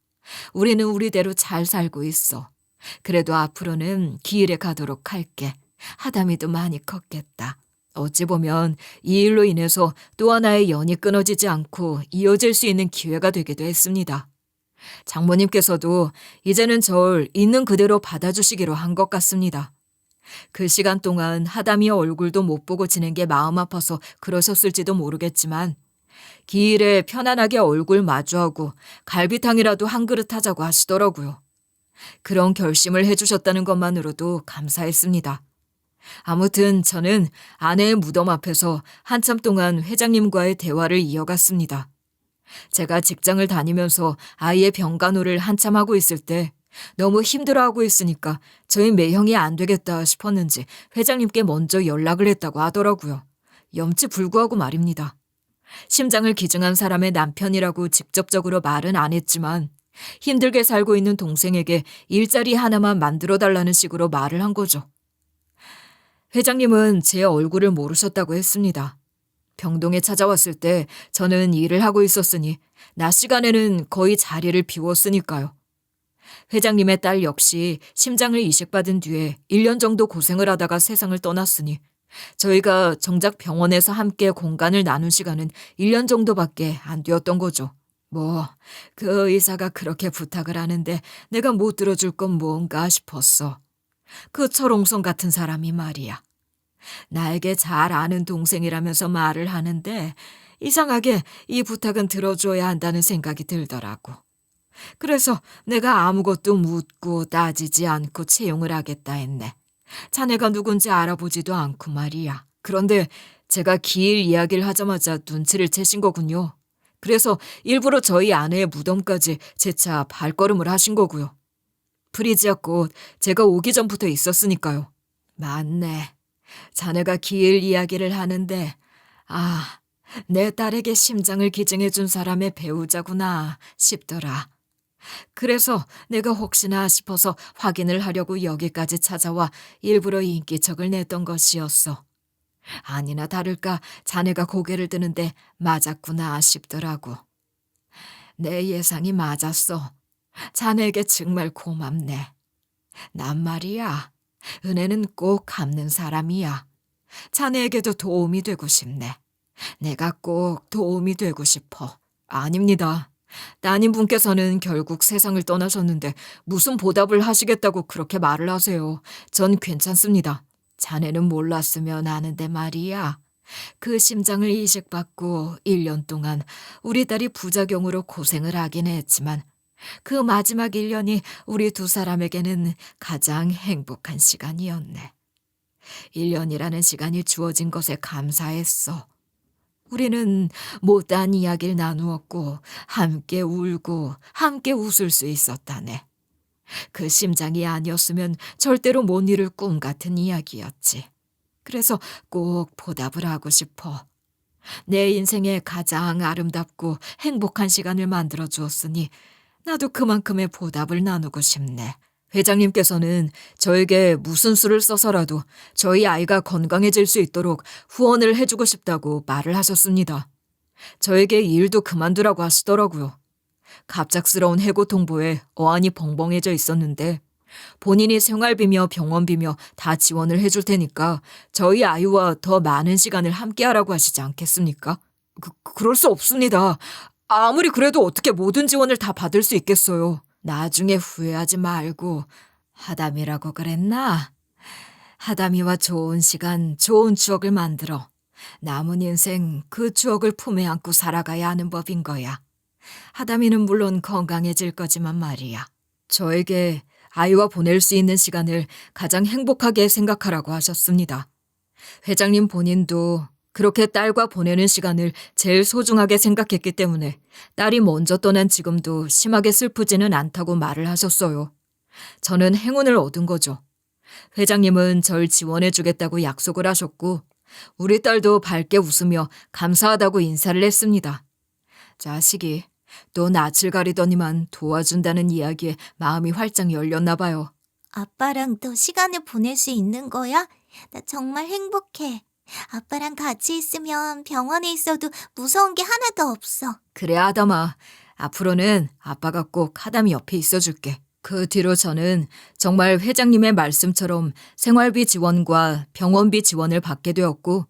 우리는 우리대로 잘 살고 있어. 그래도 앞으로는 기일에 가도록 할게. 하담이도 많이 컸겠다. 어찌 보면 이 일로 인해서 또 하나의 연이 끊어지지 않고 이어질 수 있는 기회가 되기도 했습니다. 장모님께서도 이제는 절 있는 그대로 받아주시기로 한 것 같습니다. 그 시간 동안 하담이의 얼굴도 못 보고 지낸 게 마음 아파서 그러셨을지도 모르겠지만 기일에 편안하게 얼굴 마주하고 갈비탕이라도 한 그릇 하자고 하시더라고요. 그런 결심을 해주셨다는 것만으로도 감사했습니다. 아무튼 저는 아내의 무덤 앞에서 한참 동안 회장님과의 대화를 이어갔습니다. 제가 직장을 다니면서 아이의 병간호를 한참 하고 있을 때 너무 힘들어하고 있으니까 저희 매형이 안 되겠다 싶었는지 회장님께 먼저 연락을 했다고 하더라고요. 염치불구하고 말입니다. 심장을 기증한 사람의 남편이라고 직접적으로 말은 안 했지만 힘들게 살고 있는 동생에게 일자리 하나만 만들어달라는 식으로 말을 한 거죠. 회장님은 제 얼굴을 모르셨다고 했습니다. 병동에 찾아왔을 때 저는 일을 하고 있었으니 낮 시간에는 거의 자리를 비웠으니까요. 회장님의 딸 역시 심장을 이식받은 뒤에 1년 정도 고생을 하다가 세상을 떠났으니 저희가 정작 병원에서 함께 공간을 나눈 시간은 1년 정도밖에 안 되었던 거죠. 그 의사가 그렇게 부탁을 하는데 내가 못 들어줄 건 뭔가 싶었어. 그 철옹성 같은 사람이 말이야. 나에게 잘 아는 동생이라면서 말을 하는데 이상하게 이 부탁은 들어줘야 한다는 생각이 들더라고. 그래서 내가 아무것도 묻고 따지지 않고 채용을 하겠다 했네. 자네가 누군지 알아보지도 않고 말이야. 그런데 제가 길 이야기를 하자마자 눈치를 채신 거군요. 그래서 일부러 저희 아내의 무덤까지 재차 발걸음을 하신 거고요. 프리지아 꽃 제가 오기 전부터 있었으니까요. 맞네. 자네가 길 이야기를 하는데 내 딸에게 심장을 기증해준 사람의 배우자구나 싶더라. 그래서 내가 혹시나 싶어서 확인을 하려고 여기까지 찾아와 일부러 인기척을 냈던 것이었어. 아니나 다를까 자네가 고개를 드는데 맞았구나 싶더라고. 내 예상이 맞았어. 자네에게 정말 고맙네. 난 말이야. 은혜는 꼭 갚는 사람이야. 자네에게도 도움이 되고 싶네. 내가 꼭 도움이 되고 싶어. 아닙니다. 따님분께서는 결국 세상을 떠나셨는데 무슨 보답을 하시겠다고 그렇게 말을 하세요. 전 괜찮습니다. 자네는 몰랐으면 아는데 말이야. 그 심장을 이식받고 1년 동안 우리 딸이 부작용으로 고생을 하긴 했지만 그 마지막 1년이 우리 두 사람에게는 가장 행복한 시간이었네. 1년이라는 시간이 주어진 것에 감사했어. 우리는 못다한 이야기를 나누었고 함께 울고 함께 웃을 수 있었다네. 그 심장이 아니었으면 절대로 못 이룰 꿈 같은 이야기였지. 그래서 꼭 보답을 하고 싶어. 내 인생에 가장 아름답고 행복한 시간을 만들어 주었으니 나도 그만큼의 보답을 나누고 싶네. 회장님께서는 저에게 무슨 수를 써서라도 저희 아이가 건강해질 수 있도록 후원을 해주고 싶다고 말을 하셨습니다. 저에게 일도 그만두라고 하시더라고요. 갑작스러운 해고 통보에 어안이 벙벙해져 있었는데 본인이 생활비며 병원비며 다 지원을 해줄 테니까 저희 아이와 더 많은 시간을 함께하라고 하시지 않겠습니까? 그럴 수 없습니다. 아무리 그래도 어떻게 모든 지원을 다 받을 수 있겠어요. 나중에 후회하지 말고 하담이라고 그랬나? 하담이와 좋은 시간, 좋은 추억을 만들어 남은 인생 그 추억을 품에 안고 살아가야 하는 법인 거야. 하담이는 물론 건강해질 거지만 말이야. 저에게 아이와 보낼 수 있는 시간을 가장 행복하게 생각하라고 하셨습니다. 회장님 본인도 그렇게 딸과 보내는 시간을 제일 소중하게 생각했기 때문에 딸이 먼저 떠난 지금도 심하게 슬프지는 않다고 말을 하셨어요. 저는 행운을 얻은 거죠. 회장님은 절 지원해주겠다고 약속을 하셨고 우리 딸도 밝게 웃으며 감사하다고 인사를 했습니다. 자식이 또 낯을 가리더니만 도와준다는 이야기에 마음이 활짝 열렸나 봐요. 아빠랑 또 시간을 보낼 수 있는 거야? 나 정말 행복해. 아빠랑 같이 있으면 병원에 있어도 무서운 게 하나도 없어. 그래 아담아. 앞으로는 아빠가 꼭 하담이 옆에 있어줄게. 그 뒤로 저는 정말 회장님의 말씀처럼 생활비 지원과 병원비 지원을 받게 되었고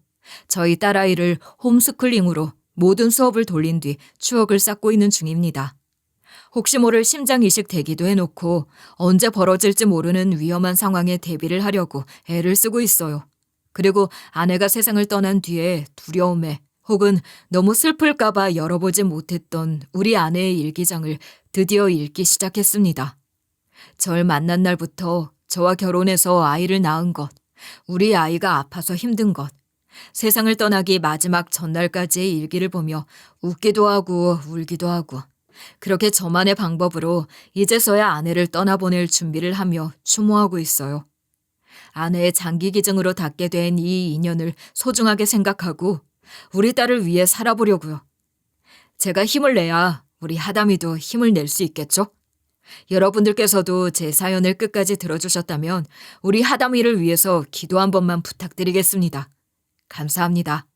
저희 딸아이를 홈스쿨링으로 모든 수업을 돌린 뒤 추억을 쌓고 있는 중입니다. 혹시 모를 심장 이식 대기도 해놓고 언제 벌어질지 모르는 위험한 상황에 대비를 하려고 애를 쓰고 있어요. 그리고 아내가 세상을 떠난 뒤에 두려움에 혹은 너무 슬플까봐 열어보지 못했던 우리 아내의 일기장을 드디어 읽기 시작했습니다. 절 만난 날부터 저와 결혼해서 아이를 낳은 것, 우리 아이가 아파서 힘든 것, 세상을 떠나기 마지막 전날까지의 일기를 보며 웃기도 하고 울기도 하고 그렇게 저만의 방법으로 이제서야 아내를 떠나보낼 준비를 하며 추모하고 있어요. 아내의 장기 기증으로 닿게 된 이 인연을 소중하게 생각하고 우리 딸을 위해 살아보려고요. 제가 힘을 내야 우리 하담이도 힘을 낼 수 있겠죠? 여러분들께서도 제 사연을 끝까지 들어주셨다면 우리 하담이를 위해서 기도 한 번만 부탁드리겠습니다. 감사합니다.